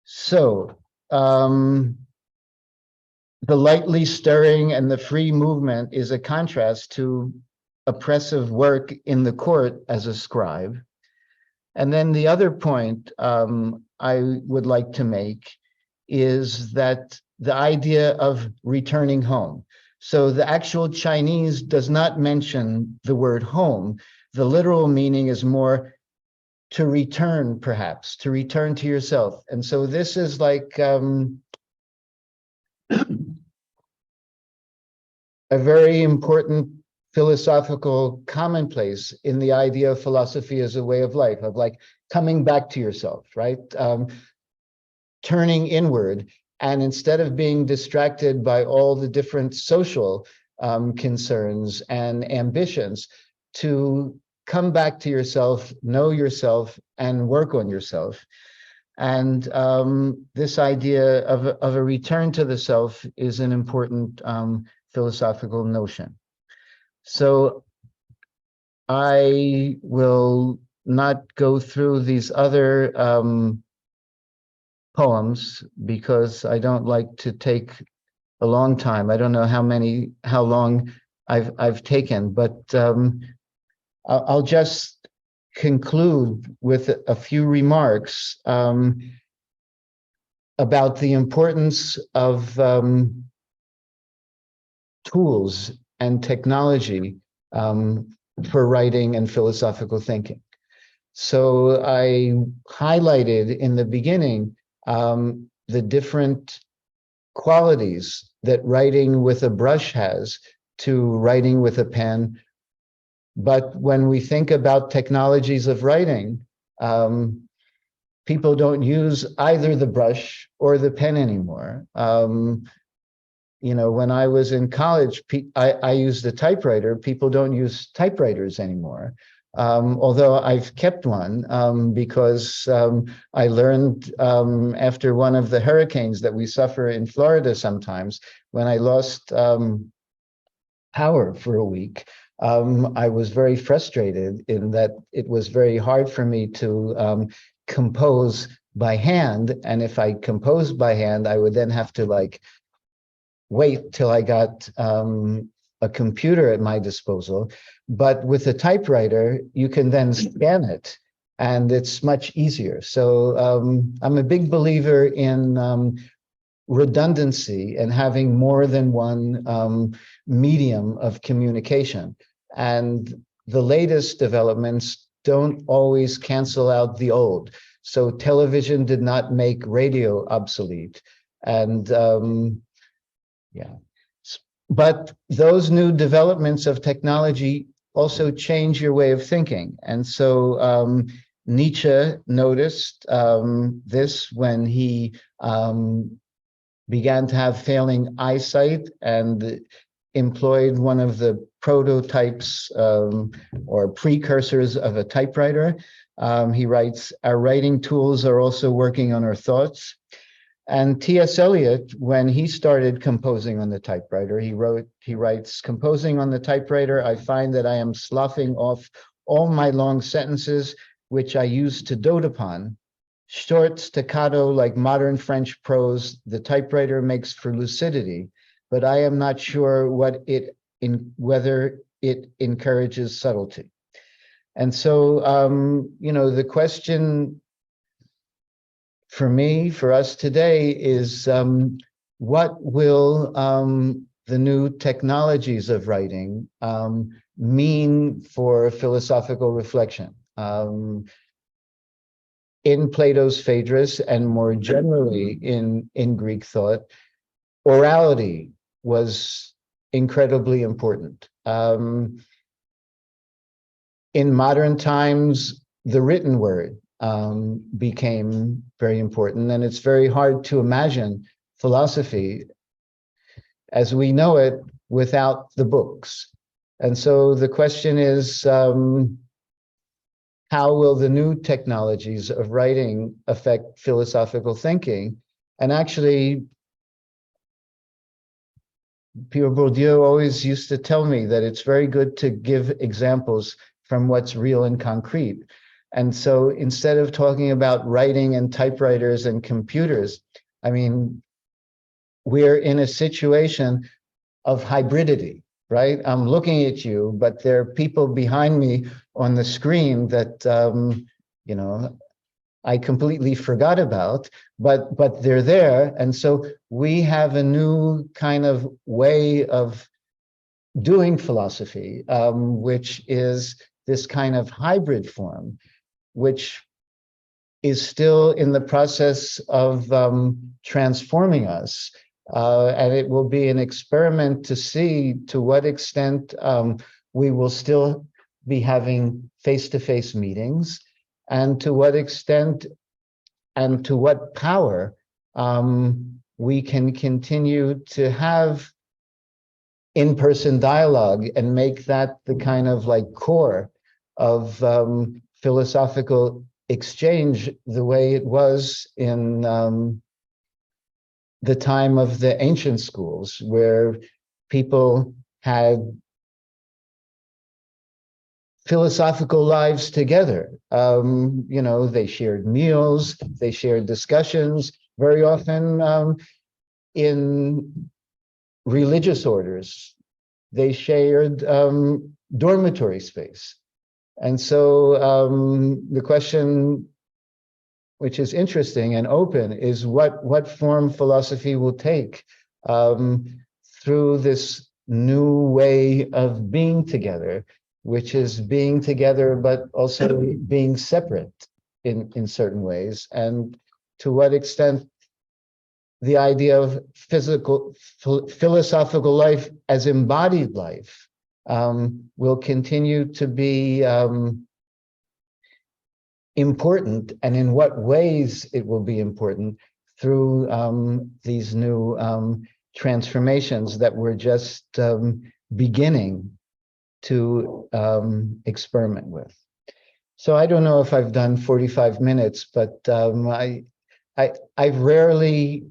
So the lightly stirring and the free movement is a contrast to oppressive work in the court as a scribe. And then the other point I would like to make is that the idea of returning home. So the actual Chinese does not mention the word home. The literal meaning is more to return, perhaps, to return to yourself. And so this is like a very important philosophical commonplace in the idea of philosophy as a way of life, of like coming back to yourself, right? Turning inward, and instead of being distracted by all the different social concerns and ambitions, to come back to yourself, know yourself, and work on yourself. And this idea of a return to the self is an important philosophical notion. So I will not go through these other poems because I don't like to take a long time. I don't know how long I've taken, but I'll just conclude with a few remarks about the importance of tools and technology for writing and philosophical thinking. So I highlighted in the beginning the different qualities that writing with a brush has to writing with a pen. But when we think about technologies of writing, people don't use either the brush or the pen anymore. When I was in college, I used a typewriter. People don't use typewriters anymore. Although I've kept one because I learned after one of the hurricanes that we suffer in Florida sometimes, when I lost power for a week, I was very frustrated in that it was very hard for me to compose by hand. And if I composed by hand, I would then have to wait till I got a computer at my disposal, but with a typewriter, you can then scan it, and it's much easier. So I'm a big believer in redundancy and having more than one medium of communication. And the latest developments don't always cancel out the old. So television did not make radio obsolete. And yeah, but those new developments of technology also change your way of thinking. And so Nietzsche noticed this when he began to have failing eyesight and employed one of the prototypes or precursors of a typewriter. He writes, "Our writing tools are also working on our thoughts." And T.S. Eliot, when he started composing on the typewriter, he writes, "Composing on the typewriter, I find that I am sloughing off all my long sentences, which I used to dote upon. Short staccato like modern French prose, the typewriter makes for lucidity, but I am not sure whether it encourages subtlety." And so, the question for me, for us today is, what will the new technologies of writing mean for philosophical reflection? In Plato's Phaedrus, and more generally in Greek thought, orality was incredibly important. In modern times, the written word became very important, and it's very hard to imagine philosophy as we know it without the books. And so the question is, how will the new technologies of writing affect philosophical thinking? And actually, Pierre Bourdieu always used to tell me that it's very good to give examples from what's real and concrete. And so instead of talking about writing and typewriters and computers, I mean, we're in a situation of hybridity, right? I'm looking at you, but there are people behind me on the screen that, I completely forgot about, but they're there. And so we have a new kind of way of doing philosophy, which is this kind of hybrid form, which is still in the process of transforming us. And it will be an experiment to see to what extent we will still be having face-to-face meetings, and to what extent and to what power we can continue to have in-person dialogue and make that the kind of like core of philosophical exchange, the way it was in the time of the ancient schools, where people had philosophical lives together. They shared meals, they shared discussions, very often in religious orders, they shared dormitory space. And so the question, which is interesting and open, is what form philosophy will take through this new way of being together, which is being together, but also being separate in certain ways, and to what extent the idea of philosophical life as embodied life will continue to be important, and in what ways it will be important through these new transformations that we're just beginning to experiment with. So I don't know if I've done 45 minutes, but I've rarely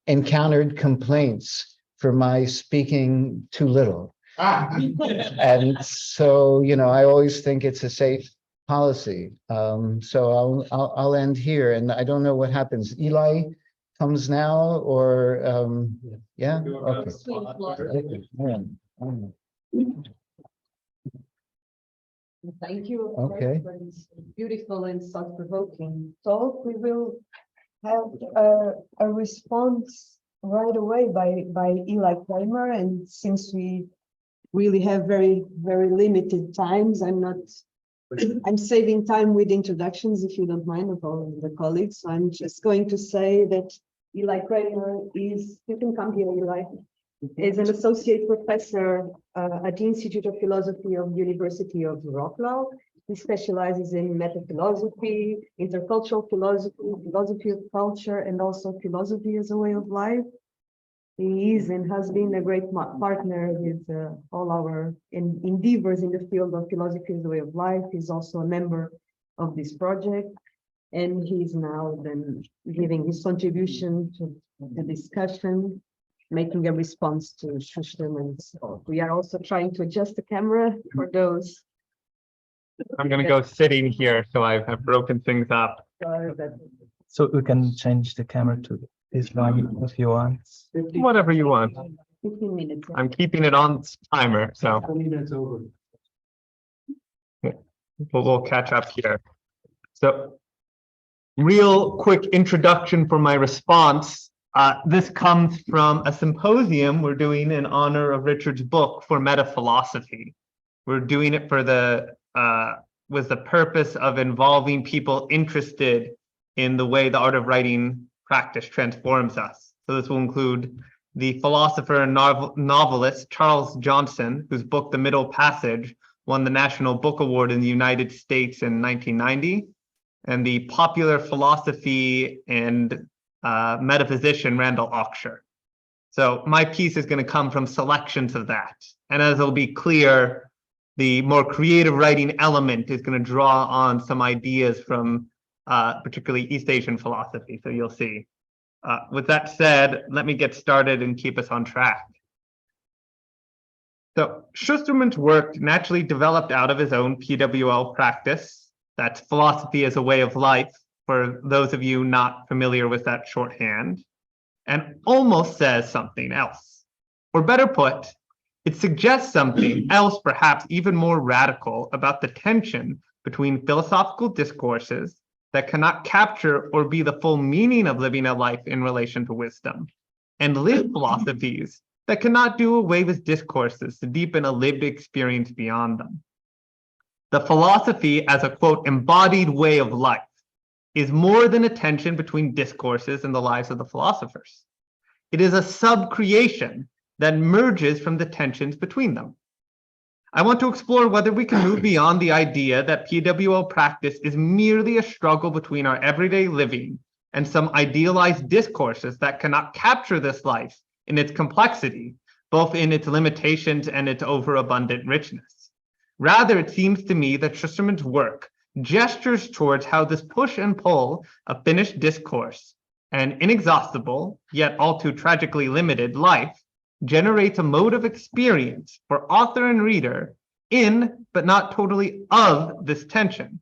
encountered complaints for my speaking too little. And so, I always think it's a safe policy. So I'll end here, and I don't know what happens. Eli comes now, or yeah? Okay. Thank you Okay. for this beautiful and thought-provoking talk. We will have a response right away by Eli Kramer, and since we really have very limited times, I'm saving time with introductions, if you don't mind, of all the colleagues. So I'm just going to say that Eli Kramer is, you can come here, Eli, is an associate professor at the Institute of Philosophy of the University of Rotterdam. He specializes in metaphilosophy, intercultural philosophy, philosophy of culture, and also philosophy as a way of life. He is and has been a great partner with all our endeavors in the field of philosophy as a way of life. He's also a member of this project, and he's now then giving his contribution to the discussion, making a response to Shusterman. So we are also trying to adjust the camera for those. I'm going to go sitting here, so I've broken things up. So we can change the camera to this one if you want. Whatever you want. 15 minutes. I'm keeping it on timer, so 20 minutes over. we'll catch up here. So, real quick introduction for my response. This comes from a symposium we're doing in honor of Richard's book for metaphilosophy. We're doing it for with the purpose of involving people interested in the way the art of writing practice transforms us. So this will include the philosopher and novelist Charles Johnson, whose book The Middle Passage won the National Book Award in the United States in 1990, and the popular philosophy and metaphysician Randall Auksher. So my piece is going to come from selections of that. And as it'll be clear, the more creative writing element is going to draw on some ideas from particularly East Asian philosophy. So you'll see. With that said, let me get started and keep us on track. So Shusterman's work naturally developed out of his own PWL practice. That's philosophy as a way of life, for those of you not familiar with that shorthand, and almost says something else. Or better put, it suggests something else, perhaps even more radical, about the tension between philosophical discourses that cannot capture or be the full meaning of living a life in relation to wisdom, and lived philosophies that cannot do away with discourses to deepen a lived experience beyond them. The philosophy as a, quote, embodied way of life is more than a tension between discourses and the lives of the philosophers. It is a sub-creation that emerges from the tensions between them. I want to explore whether we can move beyond the idea that PWL practice is merely a struggle between our everyday living and some idealized discourses that cannot capture this life in its complexity, both in its limitations and its overabundant richness. Rather, it seems to me that Shusterman's work gestures towards how this push and pull of finished discourse, an inexhaustible, yet all too tragically limited life, generates a mode of experience for author and reader in, but not totally of, this tension,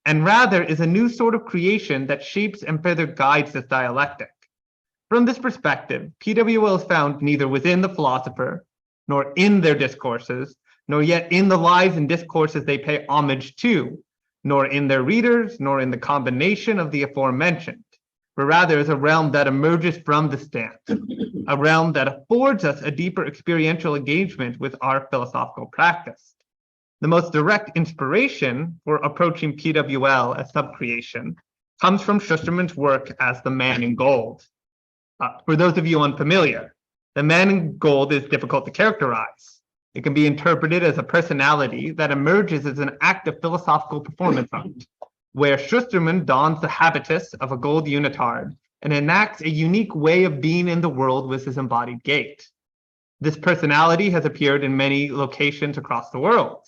and rather is a new sort of creation that shapes and further guides this dialectic. From this perspective, PWL is found neither within the philosopher, nor in their discourses, nor yet in the lives and discourses they pay homage to, nor in their readers, nor in the combination of the aforementioned, but rather is a realm that emerges from the stance, a realm that affords us a deeper experiential engagement with our philosophical practice. The most direct inspiration for approaching PWL as subcreation comes from Shusterman's work as the man in gold. For those of you unfamiliar, the man in gold is difficult to characterize. It can be interpreted as a personality that emerges as an act of philosophical performance art, where Shusterman dons the habitus of a gold unitard and enacts a unique way of being in the world with his embodied gait. This personality has appeared in many locations across the world,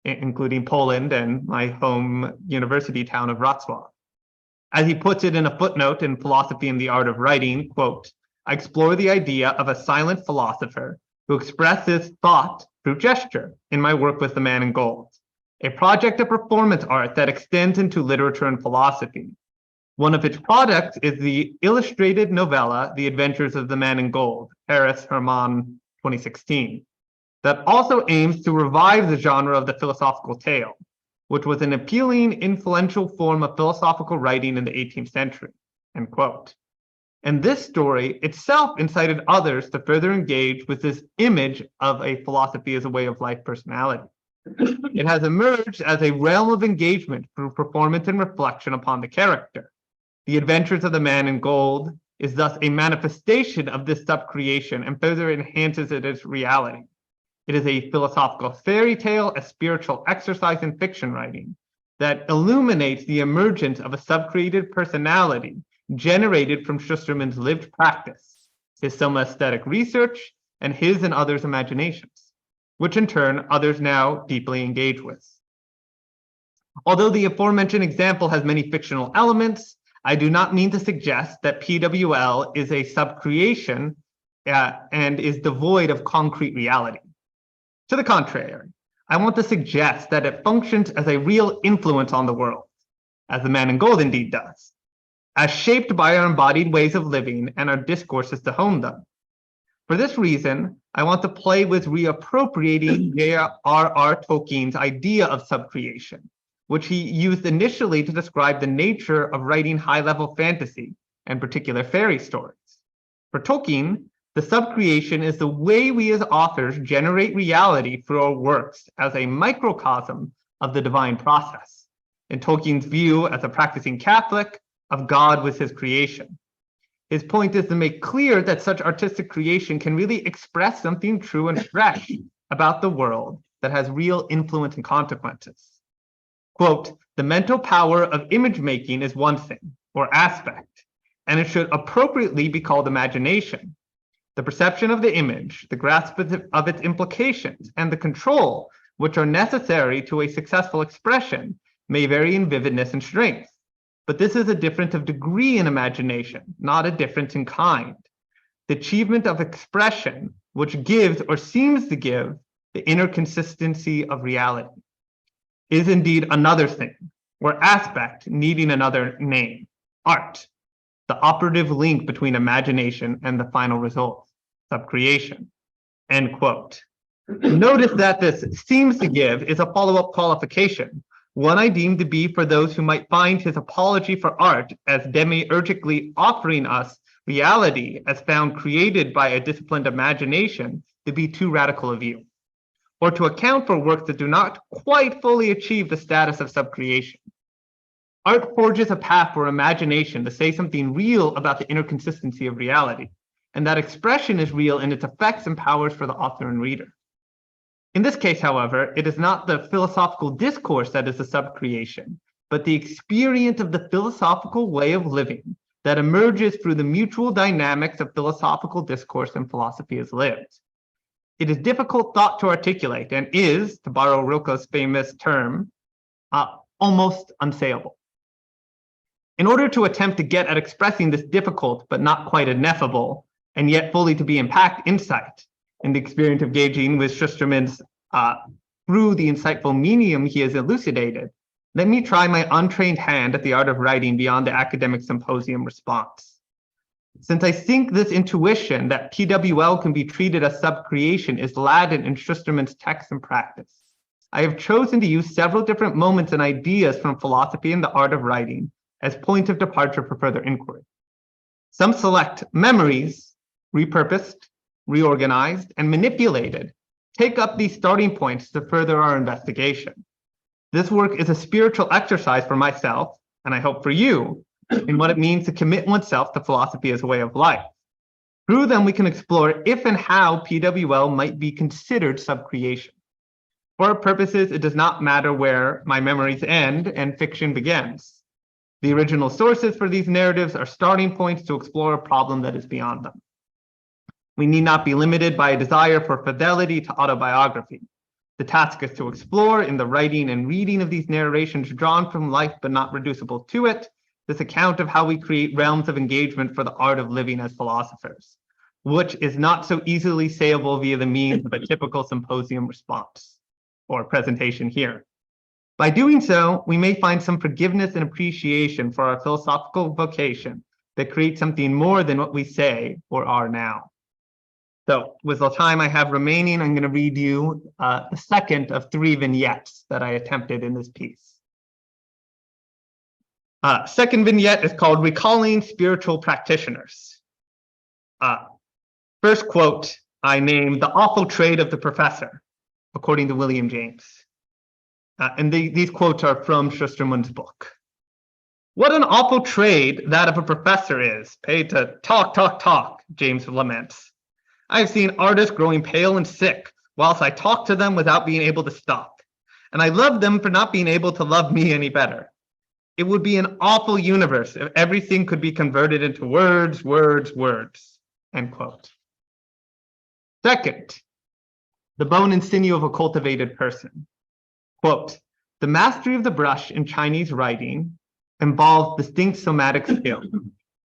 including Poland and my home university town of Wrocław. As he puts it in a footnote in Philosophy and the Art of Writing, quote, I explore the idea of a silent philosopher who expresses thought through gesture in my work with the man in gold, a project of performance art that extends into literature and philosophy. One of its products is the illustrated novella, The Adventures of the Man in Gold, Paris, Hermann, 2016. that also aims to revive the genre of the philosophical tale, which was an appealing, influential form of philosophical writing in the 18th century, end quote. And this story itself incited others to further engage with this image of a philosophy as a way of life personality. It has emerged as a realm of engagement through performance and reflection upon the character. The Adventures of the Man in Gold is thus a manifestation of this subcreation and further enhances it as reality. It is a philosophical fairy tale, a spiritual exercise in fiction writing that illuminates the emergence of a subcreated personality generated from Shusterman's lived practice, his soma-aesthetic research, and his and others' imaginations, which in turn others now deeply engage with. Although the aforementioned example has many fictional elements, I do not mean to suggest that PWL is a subcreation and is devoid of concrete reality. To the contrary, I want to suggest that it functions as a real influence on the world, as the Man in Gold indeed does, as shaped by our embodied ways of living and our discourses to hone them. For this reason, I want to play with reappropriating J.R.R. Tolkien's idea of subcreation, which he used initially to describe the nature of writing high-level fantasy, and particular fairy stories. For Tolkien, the subcreation is the way we as authors generate reality through our works as a microcosm of the divine process. In Tolkien's view, as a practicing Catholic, of God with his creation. His point is to make clear that such artistic creation can really express something true and fresh about the world that has real influence and consequences. Quote, the mental power of image making is one thing, or aspect, and it should appropriately be called imagination. The perception of the image, the grasp of its implications, and the control which are necessary to a successful expression may vary in vividness and strength. But this is a difference of degree in imagination, not a difference in kind. The achievement of expression, which gives or seems to give the inner consistency of reality, is indeed another thing, or aspect needing another name, art, the operative link between imagination and the final result, subcreation, end quote. Notice that this seems to give is a follow-up qualification, one I deem to be for those who might find his apology for art as demiurgically offering us reality as found created by a disciplined imagination to be too radical a view, or to account for works that do not quite fully achieve the status of subcreation. Art forges a path for imagination to say something real about the inner consistency of reality, and that expression is real in its effects and powers for the author and reader. In this case, however, it is not the philosophical discourse that is the subcreation, but the experience of the philosophical way of living that emerges through the mutual dynamics of philosophical discourse and philosophy as lived. It is difficult thought to articulate and is, to borrow Rilke's famous term, almost unsayable. In order to attempt to get at expressing this difficult but not quite ineffable, and yet fully to be impact insight, in the experience of gauging with Shusterman's through the insightful medium he has elucidated, let me try my untrained hand at the art of writing beyond the academic symposium response. Since I think this intuition that PWL can be treated as subcreation is latent in Shusterman's text and practice, I have chosen to use several different moments and ideas from philosophy and the art of writing as points of departure for further inquiry. Some select memories, repurposed, reorganized, and manipulated, take up these starting points to further our investigation. This work is a spiritual exercise for myself, and I hope for you, in what it means to commit oneself to philosophy as a way of life. Through them, we can explore if and how PWL might be considered subcreation. For our purposes, it does not matter where my memories end and fiction begins. The original sources for these narratives are starting points to explore a problem that is beyond them. We need not be limited by a desire for fidelity to autobiography. The task is to explore in the writing and reading of these narrations drawn from life but not reducible to it, this account of how we create realms of engagement for the art of living as philosophers, which is not so easily sayable via the means of a typical symposium response or presentation here. By doing so, we may find some forgiveness and appreciation for our philosophical vocation that creates something more than what we say or are now. So with the time I have remaining, I'm going to read you the second of 3 vignettes that I attempted in this piece. Second vignette is called Recalling Spiritual Practitioners. First quote, I named The Awful Trade of the Professor, according to William James. And these quotes are from Shusterman's book. What an awful trade that of a professor is, paid to talk, talk, talk, James laments. I have seen artists growing pale and sick whilst I talk to them without being able to stop. And I love them for not being able to love me any better. It would be an awful universe if everything could be converted into words, words, words, end quote. Second, the bone and sinew of a cultivated person. Quote, the mastery of the brush in Chinese writing involves distinct somatic skill.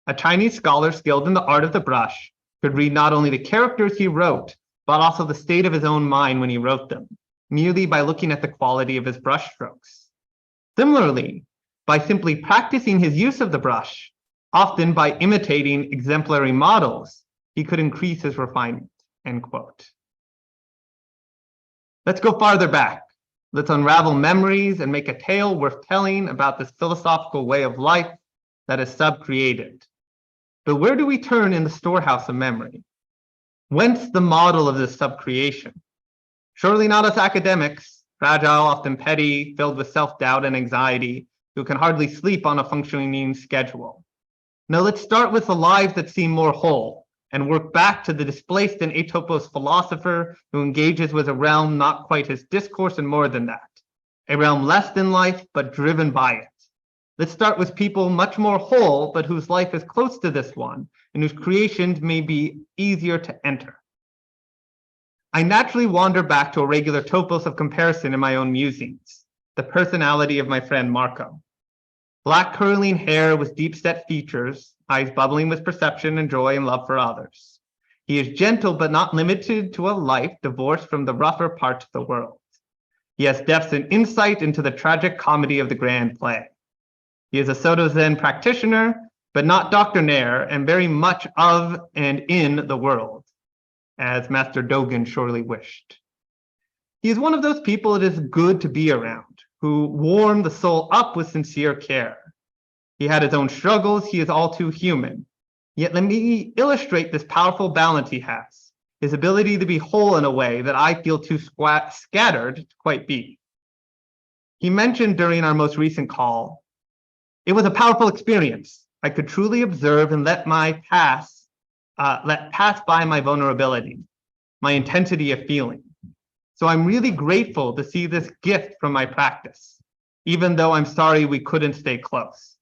A Chinese scholar skilled in the art of the brush could read not only the characters he wrote, but also the state of his own mind when he wrote them, merely by looking at the quality of his brush strokes. Similarly, by simply practicing his use of the brush, often by imitating exemplary models, he could increase his refinement, end quote. Let's go farther back. Let's unravel memories and make a tale worth telling about this philosophical way of life that is sub-created. But where do we turn in the storehouse of memory? Whence the model of this sub-creation? Surely not us academics, fragile, often petty, filled with self-doubt and anxiety, who can hardly sleep on a functioning schedule. No, let's start with the lives that seem more whole and work back to the displaced and atopos philosopher who engages with a realm not quite his discourse and more than that, a realm less than life but driven by it. Let's start with people much more whole but whose life is close to this one and whose creations may be easier to enter. I naturally wander back to a regular topos of comparison in my own musings, the personality of my friend Marco. Black curling hair with deep-set features, eyes bubbling with perception and joy and love for others. He is gentle but not limited to a life divorced from the rougher parts of the world. He has depth and insight into the tragic comedy of the grand play. He is a Soto Zen practitioner, but not doctrinaire, and very much of and in the world, as Master Dogen surely wished. He is one of those people it is good to be around, who warm the soul up with sincere care. He had his own struggles, he is all too human. Yet let me illustrate this powerful balance he has, his ability to be whole in a way that I feel too scattered to quite be. He mentioned during our most recent call, it was a powerful experience. I could truly observe and let pass by my vulnerability, my intensity of feeling. So I'm really grateful to see this gift from my practice, even though I'm sorry we couldn't stay close.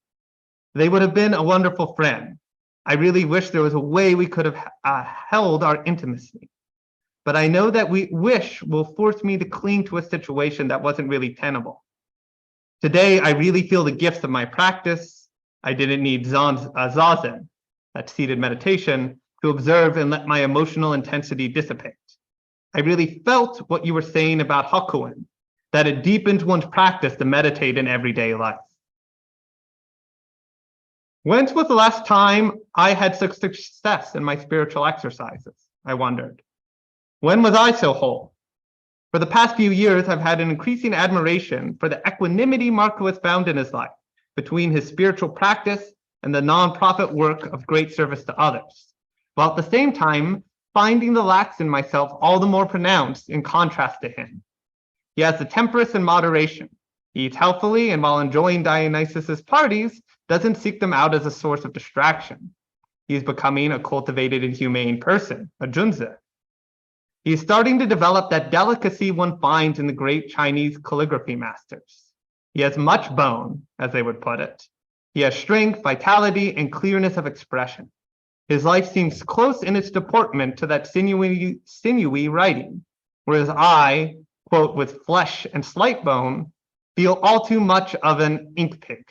They would have been a wonderful friend. I really wish there was a way we could have held our intimacy. But I know that wish will force me to cling to a situation that wasn't really tenable. Today, I really feel the gifts of my practice. I didn't need zazen, that seated meditation, to observe and let my emotional intensity dissipate. I really felt what you were saying about Hakuin, that it deepens one's practice to meditate in everyday life. When was the last time I had such success in my spiritual exercises? I wondered. When was I so whole? For the past few years, I've had an increasing admiration for the equanimity Marco has found in his life between his spiritual practice and the nonprofit work of great service to others, while at the same time finding the lacks in myself all the more pronounced in contrast to him. He has the temperance and moderation. He eats healthily, and while enjoying Dionysus's parties, doesn't seek them out as a source of distraction. He is becoming a cultivated and humane person, a junzi. He is starting to develop that delicacy one finds in the great Chinese calligraphy masters. He has much bone, as they would put it. He has strength, vitality, and clearness of expression. His life seems close in its deportment to that sinewy writing, whereas I, quote, with flesh and slight bone, feel all too much of an ink pig,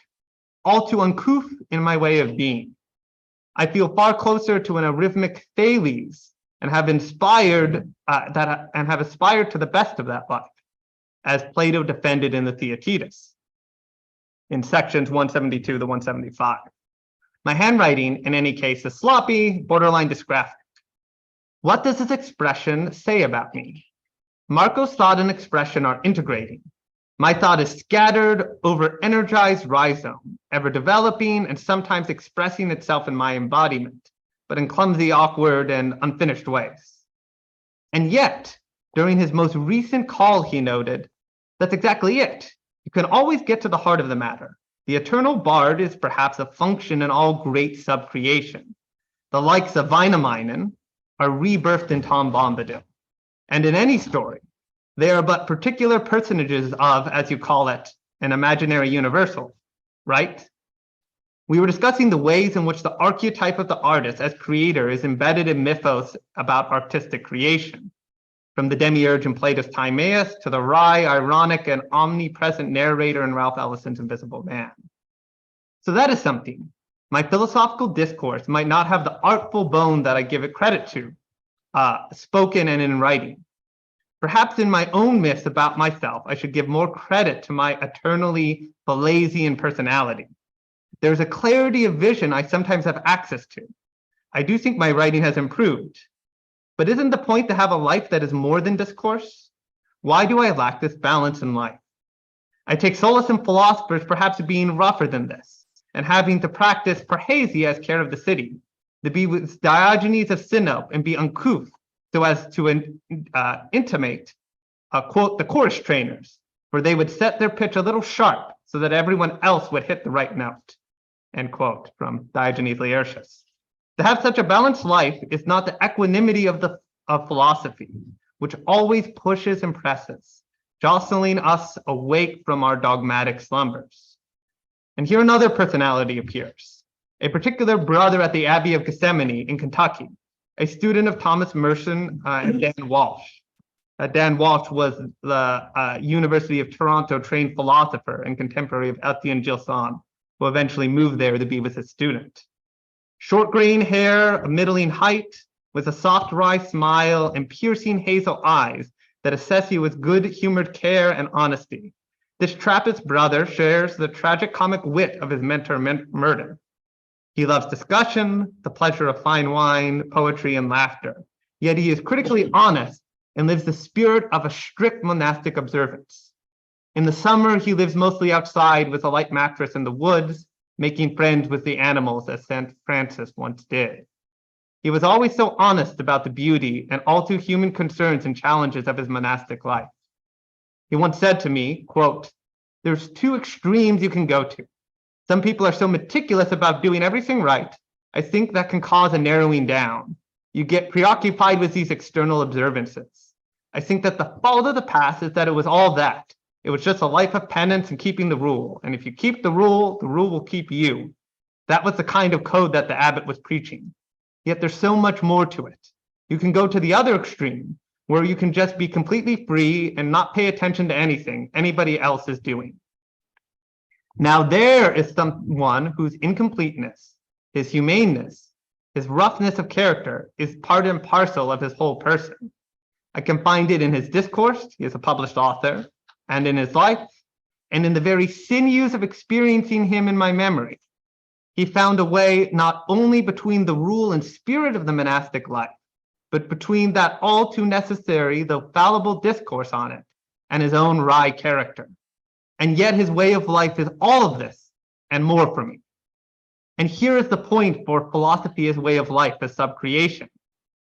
all too uncouth in my way of being. I feel far closer to an arrhythmic Thales and have aspired to the best of that life, as Plato defended in the Theaetetus, in sections 172 to 175. My handwriting, in any case, is sloppy, borderline dysgraphic. What does this expression say about me? Marco's thought and expression are integrating. My thought is scattered, over-energized rhizome, ever developing and sometimes expressing itself in my embodiment, but in clumsy, awkward, and unfinished ways. And yet, during his most recent call, he noted, that's exactly it. You can always get to the heart of the matter. The eternal bard is perhaps a function in all great subcreation. The likes of Wainamoinen are rebirthed in Tom Bombadil. And in any story, they are but particular personages of, as you call it, an imaginary universal, right? We were discussing the ways in which the archetype of the artist as creator is embedded in mythos about artistic creation, from the demiurge in Plato's Timaeus to the wry, ironic, and omnipresent narrator in Ralph Ellison's Invisible Man. So that is something. My philosophical discourse might not have the artful bone that I give it credit to, spoken and in writing. Perhaps in my own myths about myself, I should give more credit to my eternally Pallasian personality. There's a clarity of vision I sometimes have access to. I do think my writing has improved. But isn't the point to have a life that is more than discourse? Why do I lack this balance in life? I take solace in philosophers perhaps being rougher than this, and having to practice parrhesia as care of the city, to be with Diogenes of Sinope and be uncouth, so as to intimate, quote, the chorus trainers, where they would set their pitch a little sharp so that everyone else would hit the right note, end quote, from Diogenes Laertius. To have such a balanced life is not the equanimity of philosophy, which always pushes and presses, jostling us awake from our dogmatic slumbers. And here another personality appears, a particular brother at the Abbey of Gethsemane in Kentucky, a student of Thomas Merson and Dan Walsh. Dan Walsh was the University of Toronto trained philosopher and contemporary of Etienne Gilson, who eventually moved there to be with his student. Short green hair, a middling height, with a soft wry smile and piercing hazel eyes that assess you with good-humored care and honesty. This Trappist brother shares the tragic comic wit of his mentor Merton. He loves discussion, the pleasure of fine wine, poetry, and laughter. Yet he is critically honest and lives the spirit of a strict monastic observance. In the summer, he lives mostly outside with a light mattress in the woods, making friends with the animals as St. Francis once did. He was always so honest about the beauty and all too human concerns and challenges of his monastic life. He once said to me, quote, "There's two extremes you can go to. Some people are so meticulous about doing everything right, I think that can cause a narrowing down. You get preoccupied with these external observances. I think that the fault of the past is that it was all that. It was just a life of penance and keeping the rule. And if you keep the rule will keep you." That was the kind of code that the abbot was preaching. Yet there's so much more to it. You can go to the other extreme, where you can just be completely free and not pay attention to anything anybody else is doing. Now there is someone whose incompleteness, his humaneness, his roughness of character is part and parcel of his whole person. I can find it in his discourse, he is a published author, and in his life, and in the very sinews of experiencing him in my memory. He found a way not only between the rule and spirit of the monastic life, but between that all too necessary, though fallible discourse on it, and his own wry character. And yet his way of life is all of this and more for me. And here is the point for philosophy as way of life as subcreation.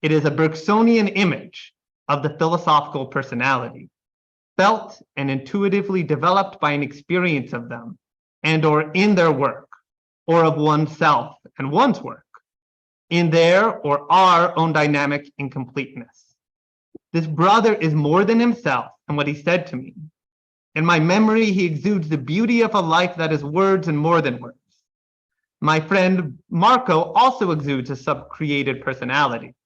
It is a Bergsonian image of the philosophical personality, felt and intuitively developed by an experience of them and or in their work, or of oneself and one's work, in their or our own dynamic incompleteness. This brother is more than himself and what he said to me. In my memory, he exudes the beauty of a life that is words and more than words. My friend Marco also exudes a sub-created personality,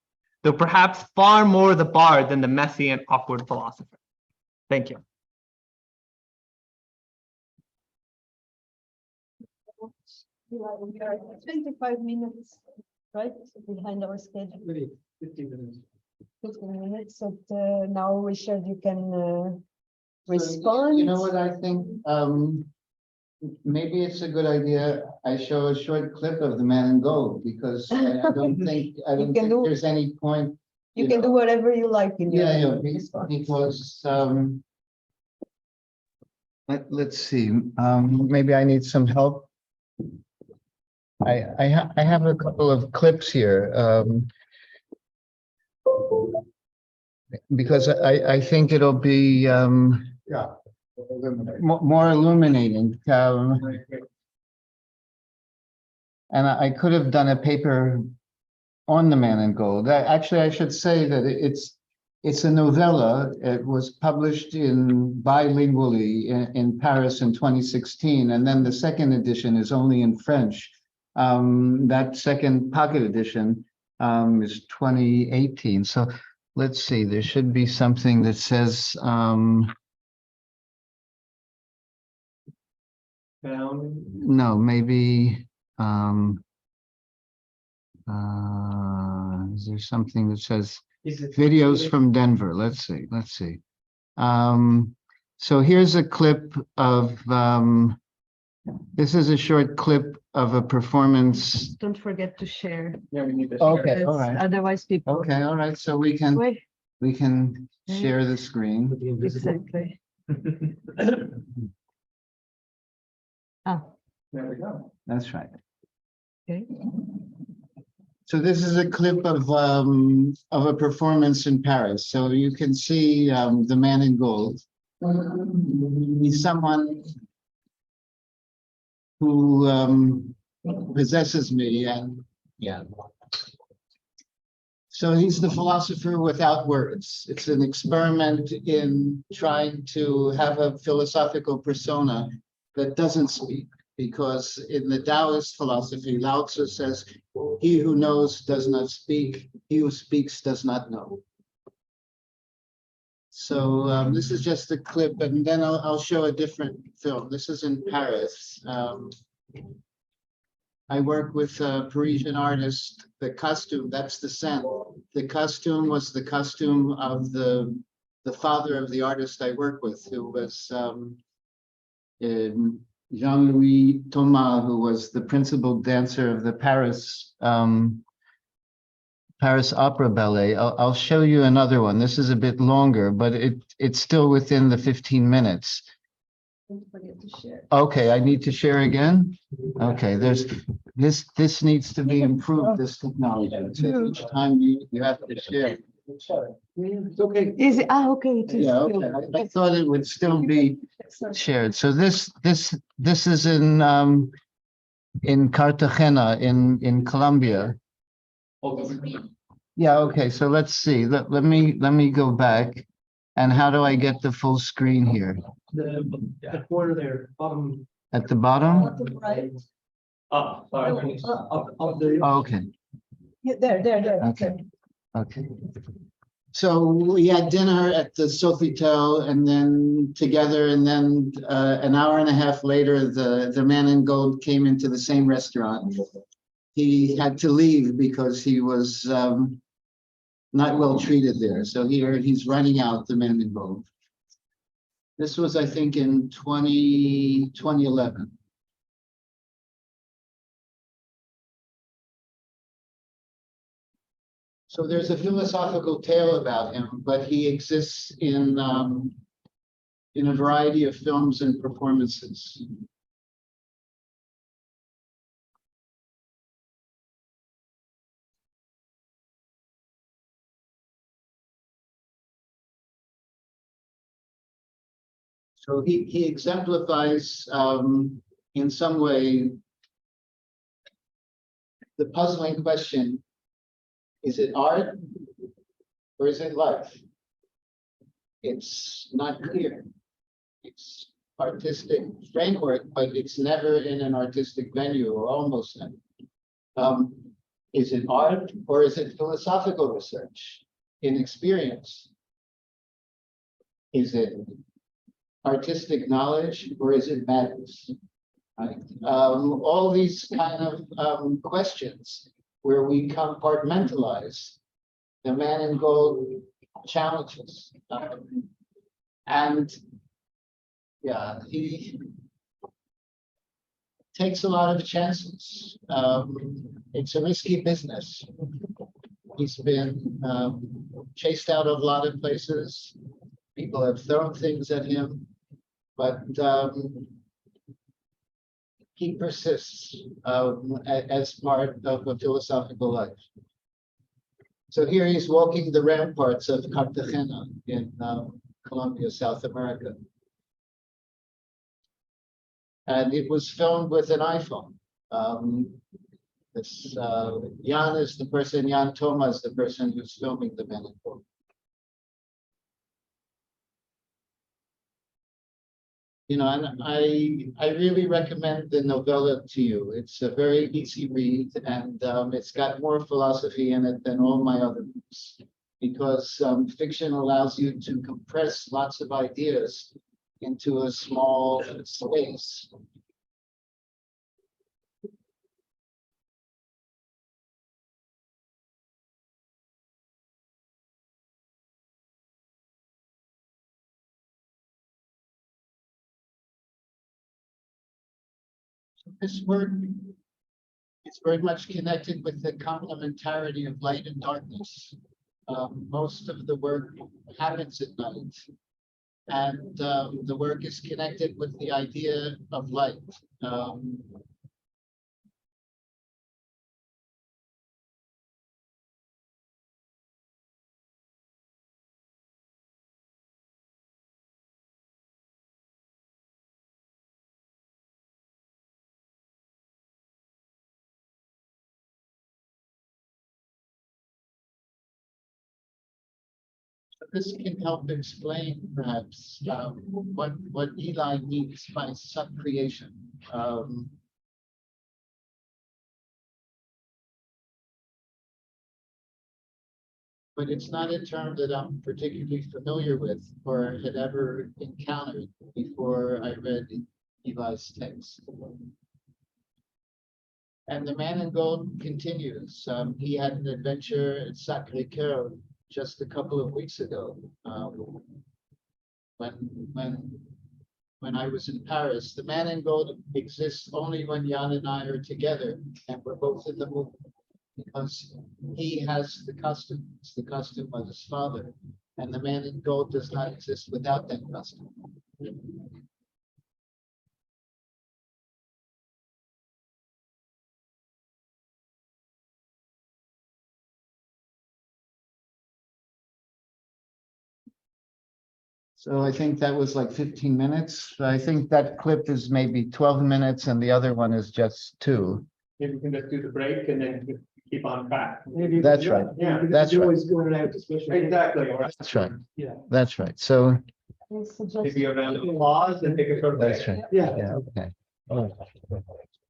though perhaps far more the bard than the messy and awkward philosopher. Thank you. We are 25 minutes, right, behind our schedule. 15 minutes. 15 minutes, so now Richard, you can respond. You know what I think? Maybe it's a good idea. I show a short clip of the man in gold because I don't think there's any point You can do whatever you like in your. Yeah, because let's see. Maybe I need some help. I have a couple of clips here. Because I think it'll be more illuminating. And I could have done a paper on the man in gold. Actually, I should say that it's a novella. It was published bilingually in Paris in 2016, and then the second edition is only in French. That second pocket edition is 2018. So let's see, there should be something that says no, maybe is there something that says videos from Denver? Let's see. So here's a clip of this is a short clip of a performance. Don't forget to share. Yeah, we need to. Okay, because all right. Otherwise people. Okay, all right. So we can Wait, share the screen. exactly. Ah, There we go. That's right. okay. So this is a clip of a performance in Paris. So you can see the man in gold. He's someone who possesses me, and yeah. So he's the philosopher without words. It's an experiment in trying to have a philosophical persona that doesn't speak, because in the Taoist philosophy, Lao Tzu says, he who knows does not speak, he who speaks does not know. So this is just a clip, and then I'll show a different film. This is in Paris. I work with a Parisian artist. The costume, that's the scent. The costume was the costume of the father of the artist I work with, who was Jean-Louis Thomas, who was the principal dancer of the Paris Opera Ballet. I'll show you another one. This is a bit longer, but it's still within the 15 minutes. Don't forget to share. Okay, I need to share again. Okay, this needs to be improved, this technology. So each time you have to share. It's okay. Is it? Ah, okay. It is Yeah, still- okay. I thought it would still be shared. So this is in Cartagena in Colombia. Yeah, okay. So let's see. Let me go back. And how do I get the full screen here? The corner there, bottom. At the bottom? Right. Up, sorry. Up the. Okay. Yeah, there. Okay. Okay. So we had dinner at the Sofitel and then together, and then an hour and a half later, the man in gold came into the same restaurant. He had to leave because he was not well treated there. So here he's running out, the man in gold. This was, I think, in 2011. So there's a philosophical tale about him, but he exists in a variety of films and performances. So he exemplifies in some way the puzzling question: is it art or is it life? It's not clear. It's artistic framework, but it's never in an artistic venue, or almost never. Is it art or is it philosophical research in experience? Is it artistic knowledge or is it madness? Right? All these kind of questions where we compartmentalize the man in gold challenges. And yeah, he takes a lot of chances. It's a risky business. He's been chased out of a lot of places. People have thrown things at him, but he persists as part of a philosophical life. So here he's walking the ramparts of Cartagena in Colombia, South America. And it was filmed with an iPhone. Jan is the person, Jan Toma is the person who's filming the men in gold. You know, and I really recommend the novella to you. It's a very easy read, and it's got more philosophy in it than all my other books, because fiction allows you to compress lots of ideas into a small space. This work is very much connected with the complementarity of light and darkness. Most of the work happens at night, and the work is connected with the idea of light. This can help explain, perhaps, what Eli means by sub-creation. But it's not a term that I'm particularly familiar with or had ever encountered before I read Eli's text. And the Man in Gold continues. He had an adventure at Sacré-Cœur just a couple of weeks ago, when I was in Paris. The Man in Gold exists only when Jan and I are together, and we're both in the movie, because he has the costume. It's the costume of his father, and the Man in Gold does not exist without that costume. So I think that was like 15 minutes. I think that clip is maybe 12 minutes and the other one is just 2. Maybe we can just do the break and then keep on track. That's right. Yeah, That's right. exactly. That's right. Yeah. That's right. So Maybe a round of applause and take a short break. that's right. Yeah. Yeah, okay.